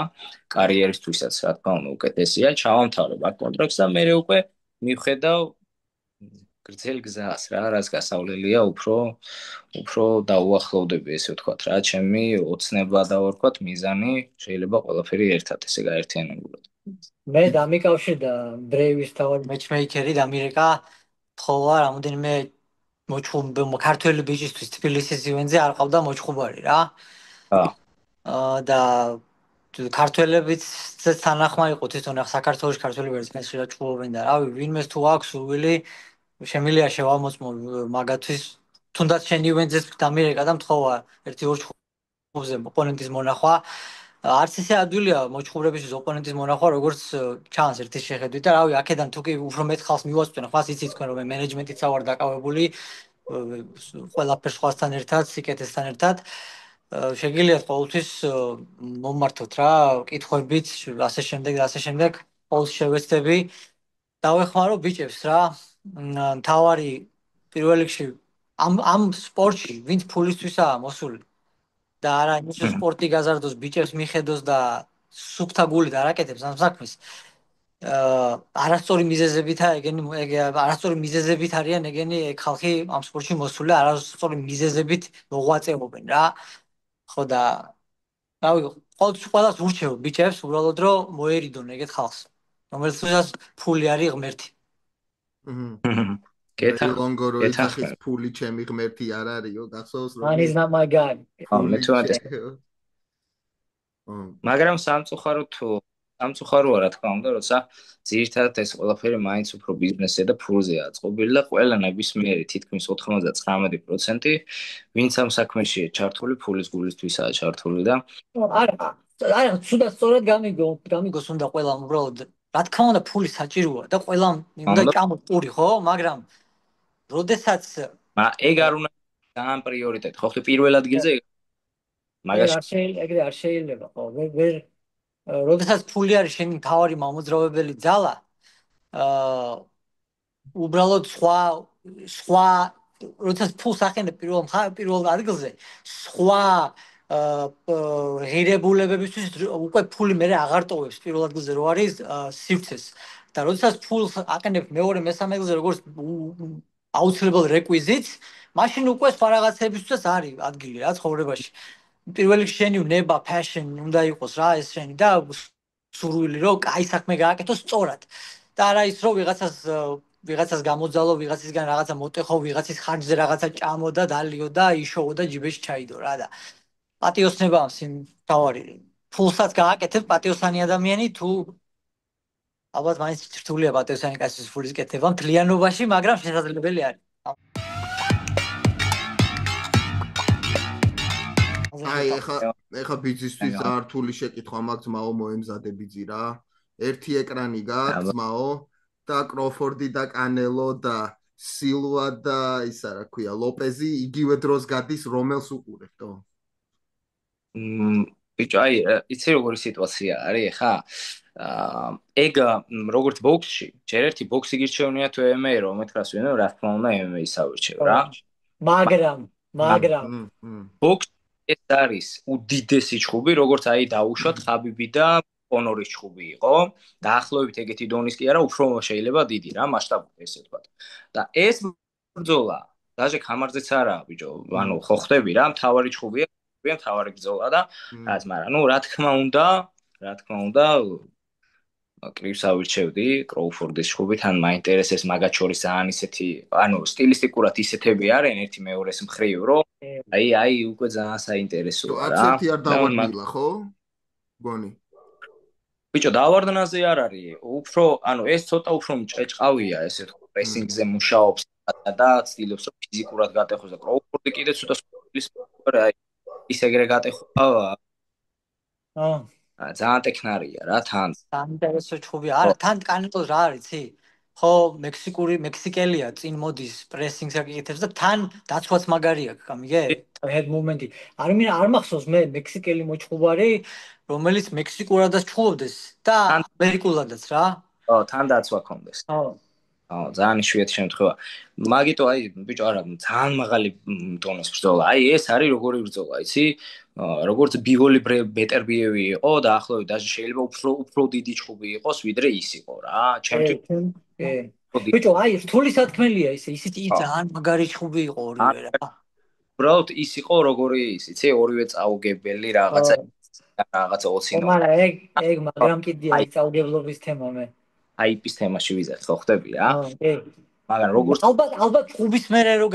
კარიერისთვისაც რა თქმა უნდა უკეთესია ჩავამთავრებ აქ კონტრაქტს და მე უკვე მივხედავ გრძელ გზას რა რაც გასავლელია უფრო დაუახლოვდები ესე ვთქვათ რა ჩემი ოცნება და ვთქვათ მიზანი შეიძლება ყველაფერი ერთად ესე გაერთიანებულად მე დამიკავშირდა Brave-ის თავად matchmaker-ი დამირეკა თხოვა რამოდენიმე მოჩხუბ ქართველი ბიჭისთვის თბილისის ივენზე არ ყავდა მოჩხუბარი რა და ქართველებიც თანახმა იყო თვითონ საქართველოს ქართველი ვერცმეს რა ჩხუბობენ და რავი ვინმეს თუ აქვს სურვილი შემიძლია შევამოწმო მაგათვის თუნდაც შენ ივენზეც დამირეკა და მთხოვა 1-2 ჩხუბზე ოპონენტის მონახვა არც ისე ადვილია მოჩხუბრების ოპონენტის მონახვა როგორც ჩანს ერთის შეხედვით და რავი აქედან თუ კი უფრო მეტ ხალხს მივაწვენ ხვალ იცით თქვენ რომ მე მენეჯმენტიც ავარ დაკავებული ყველაფერს სხვასთან ერთად სიკეთესთან ერთად შეგიძლიათ ყოველთვის მომმართოთ რა კითხვებით ასე შემდეგ ყოველთვის შევეცდები დავეხმარო ბიჭებს რა თავარი პირველ რიგში ამ სპორტში ვინც ფულისთვისაა მოსული და არა იმის სპორტი გაზარდოს ბიჭებს მიხედოს და სუფთა გულით არაკეთებს ამ საქმეს არასწორი მიზეზებით არიან ეგენი ხალხი ამ სპორტში მოსული არასწორი მიზეზებით მოღვაწეობენ რა ხო და რავი ყოველთვის ურჩევ ბიჭებს უბრალოდ რომ მოერიდონ ეგეთ ხალხს რომელსაც ფული არის ღმერთი ლონგო რო იცის ფული ჩემი ღმერთი არ არისო გახსოვს რომ Money is not my god მაგრამ სამწუხაროდ თუ სამწუხაროა რა თქმა უნდა, როცა ძირითადად ეს ყველაფერი მაინც უფრო ბიზნესზე და ფულზეა წყობილი და ყველა ნებისმიერი თითქმის 99% ვინც ამ საქმეშია ჩართული, ფულის გულისთვისაა ჩართული და არა, არა, ცუდად სწორად გამიგოს უნდა ყველამ უბრალოდ. რა თქმა უნდა, ფული საჭიროა და ყველამ უნდა უნდა ჭამოს პური, ხო? მაგრამ როდესაც ეგ არ უნდა ძალიან პრიორიტეტი, ხო ხტი პირველ ადგილზე მაგაში ეგრე არ შეიძლება, ხო? ვერ როდესაც ფული არის შენი მთავარი მამოძრავებელი ძალა, აა უბრალოდ სხვა როდესაც ფულს ახენებ პირველ ადგილზე, სხვა ღირებულებებისთვის უკვე ფული მე აღარ ტოვებს პირველ ადგილზე რო არის სივრცეს და როდესაც ფულს აყენებ მეორე მესამე ადგილზე როგორც აუცილებელ რეკვიზიტს, მაშინ უკვე სხვა რაღაცებისთვის არის ადგილი რა ცხოვრებაში. პირველ რიგში შენი ნება, passion უნდა იყოს რა ეს შენი და სურვილი რომ კაი საქმე გააკეთო სწორად. და არა ის რომ ვიღაცას გამოძალო, ვიღაცისგან რაღაცა მოტეხო, ვიღაცის ხარჯზე რაღაცა ჭამო და დალიო და იშოვო და ჯიბეში ჩაიდო რა და პატიოსნება თავარი. ფულსაც გააკეთებ პატიოსანი ადამიანი თუ ალბათ მაინც რთულია პატიოსანი კაცის ფულის კეთება მთლიანობაში, მაგრამ შესაძლებელი არის. აი ეხა ბიძისთვის ზართული შეკითხვა მაქვს ძმაო მოემზადე ბიძი რა. ერთი ეკრანი გაქვს ძმაო და კროფორდი და კანელო და სილვა და ისა რა ქვია ლოპეზი იგივე დროს გადის რომელს უყურებდო? ბიჭო, აი, იცი როგორი სიტუაცია არის ხა? ეგ როგორც ბოქსში, ჯერ ერთი ბოქსი გირჩევნია თუ MMA რომ მეთქრას ვინო, რა თქმა უნდა MMA-ს ავირჩევ რა. მაგრამ ბოქსი ეს არის უდიდესი ჩხუბი, როგორც აი დაუშვათ ხაბიბი და კონორის ჩხუბი იყო. დაახლოებით ეგეთი დონის კი არა, უფრო შეიძლება დიდი რა, მასშტაბური ესე ვთქვათ. და ეს ბრძოლა, даже ხამარზეც არაა, ბიჭო, ანუ ხო ხდები რა, მთავარი ჩხუბია, მთავარი ბრძოლა და რაც, მაგრამ ნუ რა თქმა უნდა, კრივს ავირჩევდი კროუფორდის ჩხუბი, თან მაინტერესებს მაგათ შორის ძალიან ისეთი, ანუ სტილისტიკურად ისეთები არიან ერთი მეორეს მხრივ, რომ აი უკვე ძალიან საინტერესოა რა. არც ერთი არ დავარდნილა, ხო? გონი. ბიჭო, დავარდნაზე არ არის. უფრო, ანუ ეს ცოტა უფრო მჭეჭყავია, ესე ვთქვი, პრესინგზე მუშაობს და ცდილობს რომ ფიზიკურად გატეხოს და კროუფორდი კიდე ცოტა სპორტის აი ის ეგრე გატეხვა. ძალიან ტექნარია რა თან. საინტერესო ჩხუბი. არა, თან კანეტოს რა არის, იცი? ხო, მექსიკელია, წინ მოდის, პრესინგს აკეთებს და თან დაცვაც მაგარი აქვს, გამიგე? head movement-ი. არ მახსოვს მე მექსიკელი მოჩხუბარი, რომელიც მექსიკურადაც ჩხუბობდეს და ამერიკულადაც რა. ხო, თან დაცვა ქონდეს. ხო, ძალიან იშვიათი შემთხვევა. მაგიტო აი, ბიჭო, არა, ძალიან მაღალი დონის ბრძოლა. აი, ეს არის როგორი ბრძოლა, იცი? როგორც ბიგოლი ბეტერბიევი იყო და ახლოვე даже შეიძლება უფრო დიდი ჩხუბი იყოს, ვიდრე ის იყო რა. ჩემთვის ბიჭო, აი, რთული სათქმელია ისეთი ძალიან მაგარი ჩხუბი იყო ორივე რა. უბრალოდ ის იყო როგორი ის, იცი, ორივე წაუგებელი რაღაცა 20-ო. მაგრამ კიდია ის წაუგებლობის თემა მე. აიპის თემაში ვიზარდ, ხო ხდები რა? მაგრამ როგორც ალბათ ჩხუბის მერე რო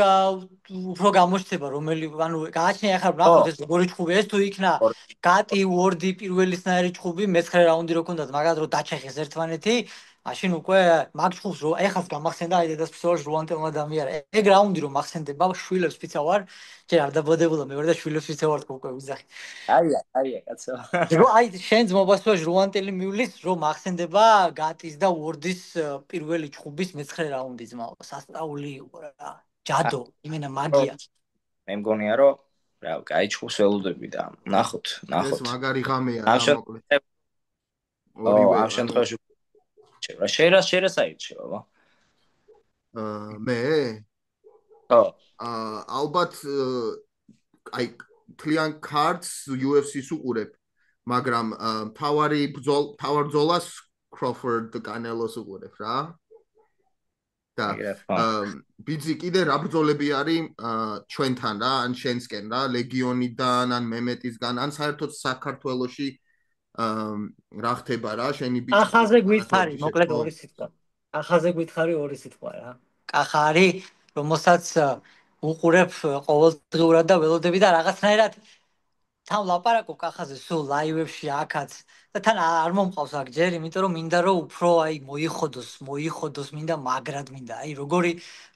უფრო გამოჩნდება რომელი, ანუ გააჩნია ახლა ნახოთ ეს როგორი ჩხუბი ეს თუ იქნა გატი უორდი პირველისნაირი ჩხუბი მე-9 რაუნდი რო ქონდათ მაგათ რო დაჩეხეს ერთმანეთი, მაშინ უკვე მაგ ჩხუბს რო ეხაც გამახსენდა აი დედას ფსეულში რუანტელმა დამიარა. ეგ რაუნდი რო მახსენდება შვილებს ფიცა ვარ, ჯერ არ დაბადებულა მე ვარ და შვილებს ფიცა ვარ უკვე ვიზახი. აი კაცო. აი შენ ძმობას რუანტელი მივლის რომ მახსენდება გატის და უორდის პირველი ჩხუბის მე-9 რაუნდი ძმაო. სასწაული იყო რა. ჯადო, იმენა მაგია. მე მგონია რომ რა, კაი ჩხუბს ველოდები და ნახოთ. ეს მაგარი ღამეა რა მოკლედ. ამ შემთხვევაში შერას აირჩევა, ვა? მე? ხო. ალბათ აი თლიან cards UFC-ს უყურებ, მაგრამ თავარ ბრძოლას Crawford და Canelo-ს უყურებ რა. და ბიძი კიდე რა ბრძოლები არის ჩვენთან რა, ან შენსკენ რა, ლეგიონიდან, ან მემეტისგან, ან საერთოდ საქართველოში რა ხდება რა, შენი ბიძი. ახაზე გითხარი, მოკლედ ორი სიტყვა. ახაზე გითხარი ორი სიტყვა რა. კახარი, რომელსაც უყურებ ყოველდღიურად და ველოდები და რაღაცნაირად თან ლაპარაკობ კახაზე სულ ლაივებში აქაც და თან არ მომყავს აქ ჯერ, იმიტომ რომ მინდა რომ უფრო აი მოიხოდოს, მინდა მაგრად მინდა. აი როგორი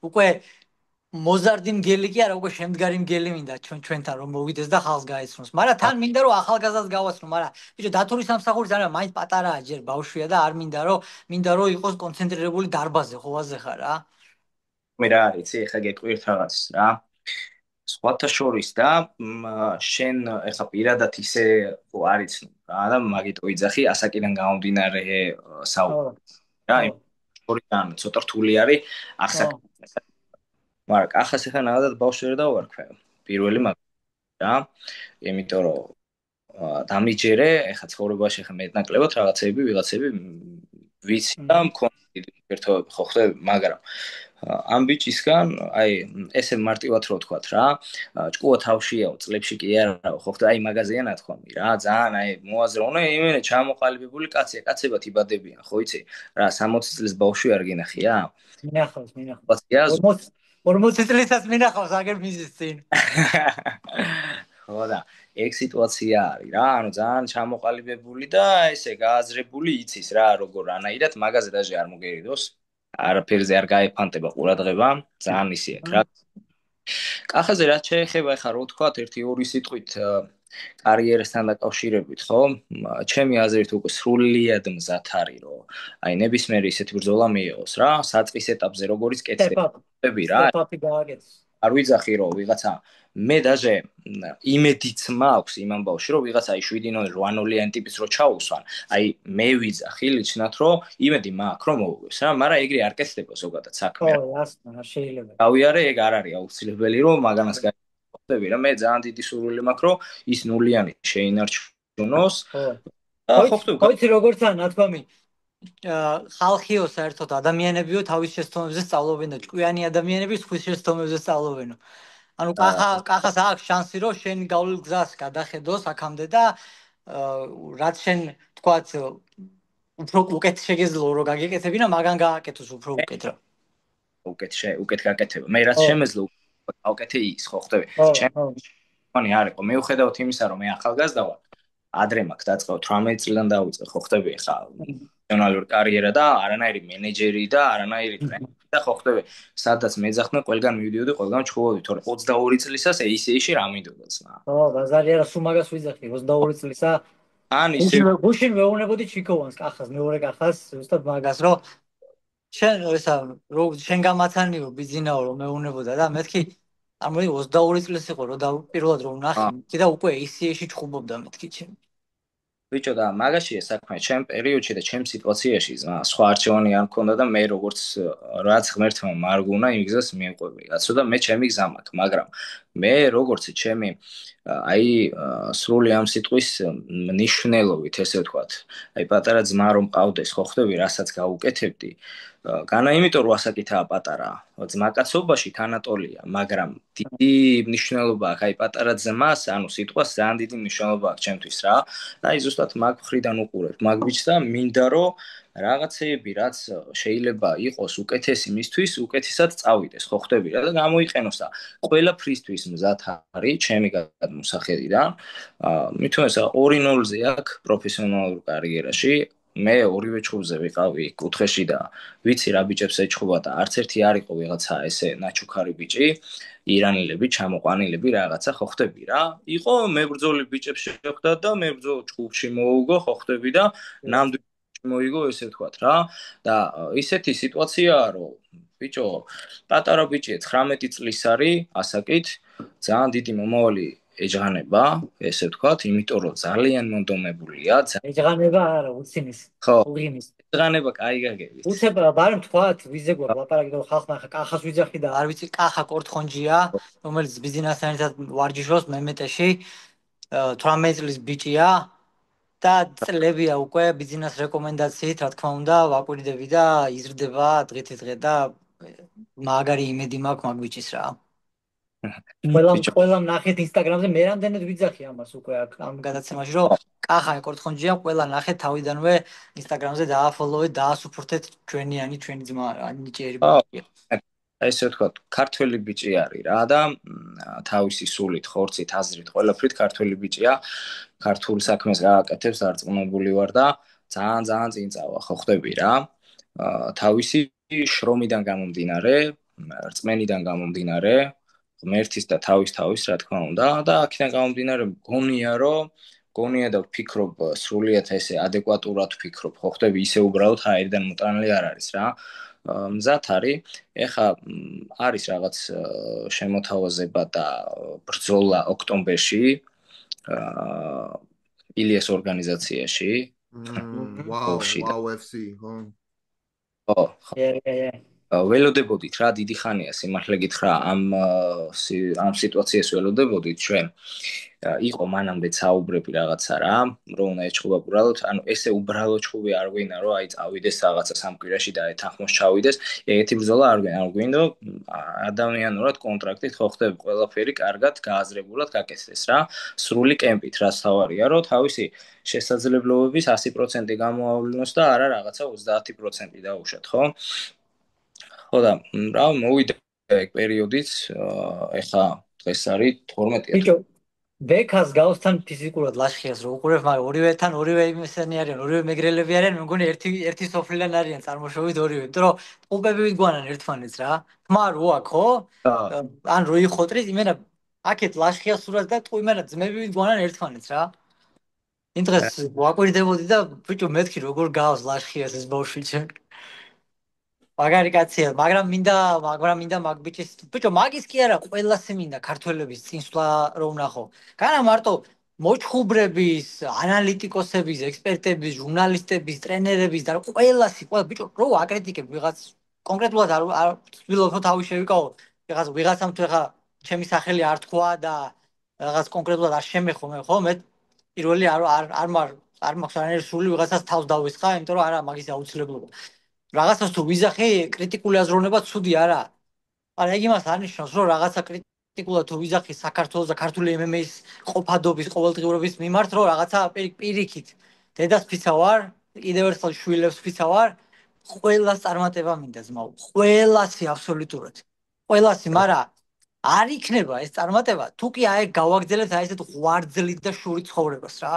უკვე მოზარდი მგელი კი არა, უკვე შემდგარი მგელი მინდა ჩვენთან რომ მოვიდეს და ხალხს გაეცნოს. მაგრამ თან მინდა რომ ახალგაზრდას გავაცნო, მაგრამ ბიჭო დათურის სამსახურის არა, მაინც პატარაა ჯერ ბავშვია და არ მინდა რომ იყოს კონცენტრირებული დარბაზზე, ხოვაზე ხარ რა. მე რა არის, ეხლა გეტყვი ერთ რაღაცას რა. სხვათა შორის და შენ ეხლა პირადად ისე ხო არის რა და მაგით ოიძახი ასაკიდან გამომდინარე საუბარი რა შორიდან ცოტა რთული არის ახსაკი მაგრამ ახას ეხლა ნადად ბავშვი და ვარქვე პირველი მაგ რა იმიტომ რომ დამიჯერე ეხლა ცხოვრებაში ეხლა მეტნაკლებად რაღაცები ვიღაცები ვიცი და მქონდა ერთობები ხო ხდება მაგრამ ამ ბიჭისგან აი ესე მარტივად რო ვთქვათ რა ჭკუა თავშიაო წლებში კი არა ხო ხდება აი მაღაზია ნათქვამი რა ძალიან აი მოაზროვნე იმენე ჩამოყალიბებული კაცია კაცებად იბადებიან ხო იცი რა 60 წლის ბავშვი არ გინახია მინახავს 40 წლისაც მინახავს აგერ მიზის წინ ხო და ეგ სიტუაცია არის რა ანუ ძალიან ჩამოყალიბებული და ესე გააზრებული იცის რა როგორ რანაირად მაღაზია დაჟე არ მოგერიდოს არაფერზე არ გაეფანტება ყურადღება ძალიან ისე აქ რა კახაზე რაც შეეხება ახლა რო ვთქვა 1-2 სიტყვით კარიერასთან დაკავშირებით ხო ჩემი აზრით უკვე სრულიად მზად არის რომ აი ნებისმიერი ისეთი ბრძოლა მიიღოს რა საწყის ეტაპზე როგორიც კეთები რა არ ვიძახი რომ ვიღაცა მე დაჟე იმედიც მაქვს იმ ამბავში რომ ვიღაცა აი 7-8-იან ტიპის რო ჩაუსვან აი მე ვიძახი ლიჩნად რომ იმედი მაქვს რომ მოვუგებს რა მაგრამ ეგრე არ კეთდება ზოგადად საქმე ხო ასნა შეიძლება გავიარე ეგ არ არის აუცილებელი რომ მაგანას გაიხდები რა მე ძალიან დიდი სურვილი მაქვს რომ ის ნულიანი შეინარჩუნოს ხო იცი როგორცაა ნათქვამი ხალხიო საერთოდ ადამიანებიო თავის შეცდომებზე სწავლობენ და ჭკვიანი ადამიანები სხვის შეცდომებზე სწავლობენო ანუ კახას აქვს შანსი რომ შენ გავლილ გზას გადახედოს აქამდე და რაც შენ თქვათ უფრო უკეთ შეგეძლო რომ გაგეკეთებინა მაგან გააკეთოს უფრო უკეთ რა უკეთ გაკეთება მე რაც შემეძლო გავკეთე ის ხო ხდები ჩემი არისო მე ვხედავთ იმისა რომ მე ახალგაზრდა ვარ ადრე მაქვს დაწყო 18 წლიდან დავიწყე ხო ხდები ხა პროფესიონალური კარიერა და არანაირი მენეჯერი და არანაირი ტრენერი და ხო ხდები სადაც მეძახდნენ ყველგან მივიდიოდი ყველგან ჩხუბობდი თორე 22 წლისას AC-ში რა მინდოდაც ხო ბაზარი არა სულ მაგას ვიძახი 22 წლისა ან ისე გუშინ მეუნებოდი ჩიქოვანს კახას მეორე კახას ზუსტად მაგას რომ შენ ესა რომ შენ გამაცანიო ბიზინაო რომ მეუნებოდა და მეთქი ამოდი 22 წლის იყო რომ და პირველად რომ ნახე და უკვე AC-ში ჩხუბობდა მეთქი ჩემ ბიჭო და მაგაშია საქმე ჩემ პერიოდში და ჩემ სიტუაციაში სხვა არჩევანი არ მქონდა და მე როგორც რაც ღმერთმა მარგუნა იმ გზას მივყვები რაცო და მე ჩემი გზა მაქვს მაგრამ მე როგორც ჩემი აი სრული ამ სიტყვის მნიშვნელობით ესე ვთქვათ აი პატარა ძმა რომ მყავდეს ხო ხდები რასაც გაუკეთებდი განა იმიტომ რომ ასაკითაა პატარა ძმაკაცობაში თანატოლია მაგრამ დიდი მნიშვნელობა აქვს აი პატარა ძმას ანუ სიტყვას ძალიან დიდი მნიშვნელობა აქვს ჩემთვის რა და აი ზუსტად მაგ ხრიდან უყურებ მაგ ბიჭს და მინდა რომ რაღაცეები რაც შეიძლება იყოს უკეთესი მისთვის უკეთესად წავიდეს ხო ხდები რა და გამოიყენოს და ყველაფრისთვის მზად არის ჩემი გადმოსახედიდან მithunეს 2-0-ზე აქვს პროფესიონალურ კარიერაში მე ორივე ჩხუბზე ვიყავი კუთხეში და ვიცი რა ბიჭებს ეჩხუბა და არც ერთი არ იყო ვიღაცა ესე ნაჩუქარი ბიჭი ირანელები ჩამოყვანილები რაღაცა ხო ხდები რა იყო მებრძოლი ბიჭებს შეხვდა და მებრძოლ ჩხუბში მოუგო ხო ხდები და ნამდვილად მოიგო ესე ვთქვათ რა და ისეთი სიტუაციაა რომ ბიჭო პატარა ბიჭია 19 წლის არის ასაკით ძალიან დიდი მომავალი ეჯღანება, ესე ვთქვათ, იმიტომ რომ ძალიან მონდომებულია. ეჯღანება არა, უცინის. ხო. უღიმის. ეჯღანება კაი გაგებით. უცებ ბარემ თქვათ, ვიზე გვაქვს ლაპარაკი და ხალხმა კახას ვიძახი და არ ვიცი, კახა კორთხონჯია, რომელიც ბიზნესთან ერთად ვარჯიშობს მემეტეში. 18 წლის ბიჭია და წლებია უკვე ბიზნეს რეკომენდაციით, რა თქმა უნდა, ვაკვირდები და იზრდება დღითი-დღე და მაგარი იმედი მაქვს მაგ ბიჭის რა. ყველამ ნახეთ ინსტაგრამზე მე რამდენად ვიძახი ამას უკვე ამ გადაცემაში რომ კახა კორთხონჯია ყველა ნახეთ თავიდანვე ინსტაგრამზე დააფოლოვეთ დაასუპორტეთ ჩვენი ძმა ნიჭიერი ბიჭია ესე ვთქვათ, ქართველი ბიჭი არის რა და თავისი სულით, ხორცით, აზრით, ყველაფრით ქართველი ბიჭია. ქართულ საქმეს გააკეთებს, დარწმუნებული ვარ და ძალიან ძალიან წინ წავა, ხო ხდები რა. თავისი შრომიდან გამომდინარე, რწმენიდან გამომდინარე, ღმერთის და თავის რა თქმა უნდა და აქედან გამომდინარე გონია და ვფიქრობ სრულიად ესე ადეკვატურად ვფიქრობ, ხო ხდები, ისე უბრალოდ აერიდან მოტანილი არ არის რა. მზად არის. ეხა არის რაღაც შემოთავაზება და ბრძოლა ოქტომბერში ილიას ორგანიზაციაში. ვაუ FC, ხო? ხო. Yeah. ველოდებოდით რა, დიდი ხანია სიმართლე გითხრა, ამ სიტუაციას ველოდებოდით ჩვენ. იყო მანამდე საუბრები რაღაცა რა, რომ უნდა ეჩხუბა უბრალოდ, ანუ ესე უბრალო ჩხუბი არ გვინდა, რომ აი წავიდეს რაღაცა სამკვირაში და ეთანხმოს ჩავიდეს, ეგეთი ბრძოლა არ გვინდა, ადამიანურად კონტრაქტით ხო ხდები ყველაფერი კარგად გააზრებულად გაკეთდეს რა, სრული კემპით, რაც თავარია, რომ თავისი შესაძლებლობების 100% გამოავლინოს და არა რაღაცა 30% დაუშვათ, ხო? ხო და რა მოვიდა ეგ პერიოდიც, ეხა დღეს არის 12. ბიჭო, ბექას გავსთან ფიზიკურად ლაშხიას რო უყურებ, მაგრამ ორივეთან ორივე იმისანი არიან, ორივე მეგრელები არიან, მე მგონი ერთი სოფლიდან არიან წარმოშობით ორივე, იმიტომ რომ ტყუპები გვანან ერთმანეთს რა. თმა რო აქვს, ხო? ან რო იხოტრით, იმენა აქეთ ლაშხიას სურათს და ტყუიმენა ძმები გვანან ერთმანეთს რა. იმ დღეს ვაკვირდებოდი და ბიჭო მეთქი როგორ გავს ლაშხიას ეს ბავშვი ჩვენ. მაგარი კაცია, მაგრამ მინდა მაგ ბიჭის, ბიჭო, მაგის კი არა, ყველასე მინდა ქართველების წინსვლა რომ ვნახო. განა მარტო მოჩხუბრების, ანალიტიკოსების, ექსპერტების, ჟურნალისტების, ტრენერების და ყველასი, ბიჭო, რო აკრიტიკებ ვიღაც კონკრეტულად არ ვცდილობ თავი შევიკავო, ვიღაცამ თუ ეხა ჩემი სახელი არ თქვა და რაღაც კონკრეტულად არ შემეხო მე, ხო? მე პირველი არ მაქვს არანაირი სული ვიღაცას თავს დავესხა, იმიტომ რომ არა მაგის აუცილებლობა. რაღაცას თუ ვიზახი, კრიტიკული აზროვნება ცუდი არა. არა, ეგ იმას არ ნიშნავს, რომ რაღაცა კრიტიკულად თუ ვიზახი საქართველოს და ქართული MMA-ის ყოფადობის, ყოველდღიურობის მიმართ, რომ რაღაცა პირიქით. დედას ფიცა ვარ, კიდევ ერთხელ შვილებს ფიცა ვარ, ყველას წარმატება მინდა ძმაო. ყველასი აბსოლუტურად. ყველასი, მაგრამ არ იქნება ეს წარმატება, თუ კი აი გავაგრძელებთ აი ესეთ ღვარძლით და შური ცხოვრებას რა.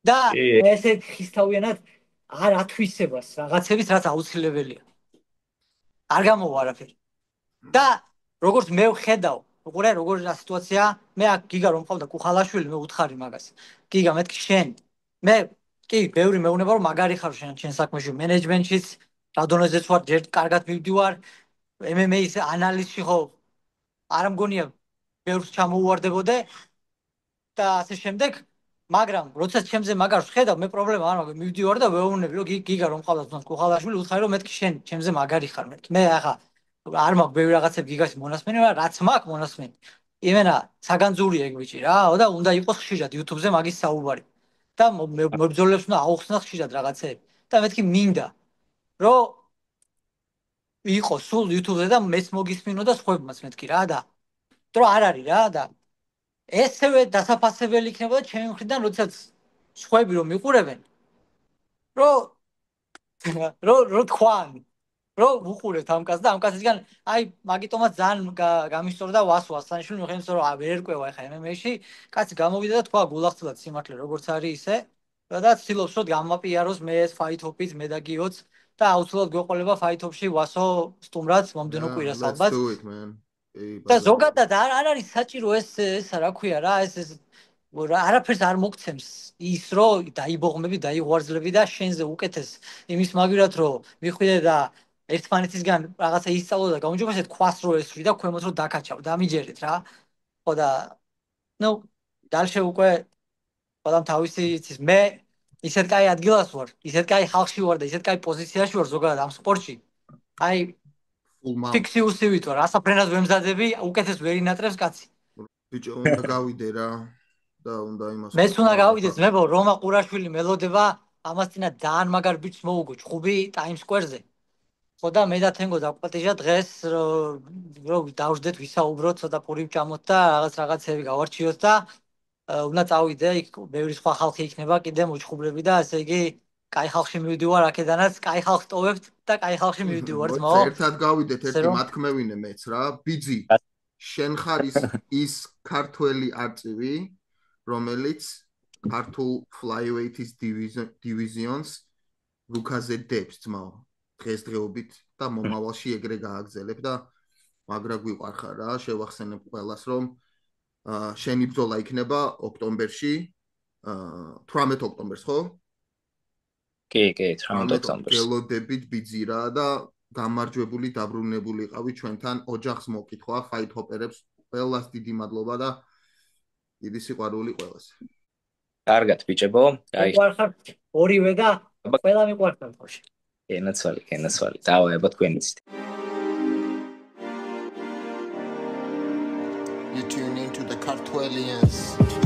და ესეთ ხისთავიანად არ ათვისებას რაღაცების რაც აუცილებელია. არ გამოვა არაფერი. და როგორც მე ვხედავ, უყურე როგორ სიტუაცია, მე აქ გიგა რომ მყავდა კუხალაშვილი, მე უთხარი მაგას. გიგა მეთქი შენ. მე კი ბევრი მეუბნება რომ მაგარი ხარ შენ საქმეში, მენეჯმენტშიც, რადონეზეც ვარ, ჯერ კარგად მივდივარ, MMA-ის ანალიზში ხო არ მგონია ბევრს ჩამოუვარდებოდე და ასე შემდეგ. მაგრამ როცა ჩემზე მაგარს ხედავ, მე პრობლემა არ მაქვს, მივდივარ და ვეუბნები, რომ გიგა რომ მყავდა თუნდაც კუხალაშვილი, უთხარი რომ მეთქი შენ ჩემზე მაგარი ხარ მეთქი. მე ახლა არ მაქვს ბევრი რაღაცები გიგაში მონასმენი, მაგრამ რაც მაქვს მონასმენი. იმენა საგანძური ეგ ბიჭი რა, და უნდა იყოს ხშირად YouTube-ზე მაგის საუბარი. და მებრძოლებს უნდა აუხსნას ხშირად რაღაცები. და მეთქი მინდა რომ იყოს სულ YouTube-ზე და მეც მოგისმინო და სხვებმაც მეთქი რა და დრო არ არის რა და ესევე დასაფასებელი იქნება და ჩემი მხრიდან, როდესაც სხვები რომ მიყურებენ, რო თქვან, რომ უყურეთ ამ კაცს და ამ კაცისგან აი მაგიტომაც ძალიან გამისწორდა ვასვას სანიშნული მიხედვით, რომ ვერ ერკვევა ეხა MMA-ში, კაცი გამოვიდა და თქვა გულახსნილად სიმართლე როგორც არის ისე და ცდილობს რომ გამაპიაროს მე ეს ფაითოფიც, მე და გიოც და აუცილებლად გვეყოლება ფაითოფში ვასო სტუმრად მომდენო კვირას ალბათ. და ზოგადად არ არის საჭირო ეს რა ქვია რა, ეს არაფერს არ მოგცემს ის რომ დაიბოღმები, დაიღვარძლები და შენზე უკეთეს იმის მაგივრად რომ მიხვიდე და ერთმანეთისგან რაღაცა ისწავლო და გამოიჯობესეთ ქვას რო ესვრი და ქვემოთ რო დაკაჩავ და მიჯერეთ რა. ხო და დალშე უკვე ყველამ თავისი იცის, მე ისეთ კაი ადგილას ვარ, ისეთ კაი ხალხში ვარ და ისეთ კაი პოზიციაში ვარ ზოგადად ამ სპორტში. აი ფიქსიუსი ვიტყვი, ასაფრენად ვემზადები, უკეთეს ვერ ინატრებს კაცი. ბიჭო, უნდა გავიდე რა და უნდა იმას. მეც უნდა გავიდე, ძმებო, რომა ყურაშვილი მელოდება, ამას წინა ძალიან მაგარ ბიჭს მოუგო ჩხუბი Times Square-ზე. ხო და მე და თენგო დაგვპატიჟა დღეს რომ დავждეთ ვისაუბროთ, ცოტა პური ვჭამოთ და რაღაცები გავარჩიოთ და უნდა წავიდე, იქ ბევრი სხვა ხალხი იქნება, კიდე მოჩხუბრები და ასე იგი კაი ხალხში მივდივარ აქედანაც, კაი ხალხს ტოვებთ და კაი ხალხში მივდივარ ძმაო. ერთად გავიდეთ, ერთი მათქმევინე მეც რა. ბიძი, შენ ხარ ის ქართველი არწივი, რომელიც ქართულ flyweight-ის დივიზიონს რუკაზე დებს ძმაო. დღესდღეობით და მომავალში ეგრე გააგზელებ და მაგრა გვიყვარხარ რა, შევახსენებ ყველას რომ შენი ბრძოლა იქნება ოქტომბერში, 18 ოქტომბერს ხო? კი, 18 ოქტომბერს. გელოდებით ბიძი რა და გამარჯვებული დაბრუნებული იყავი ჩვენთან ოჯახს მოკითხვა, Fight Hopper-ებს ყველას დიდი მადლობა და დიდი სიყვარული ყველას. კარგად ბიჭებო, მიყვარხართ ორივე და ყველა მიყვარხართ ხოში. კენაცვალი. დავაება თქვენიც. You tune into the Kartvelians.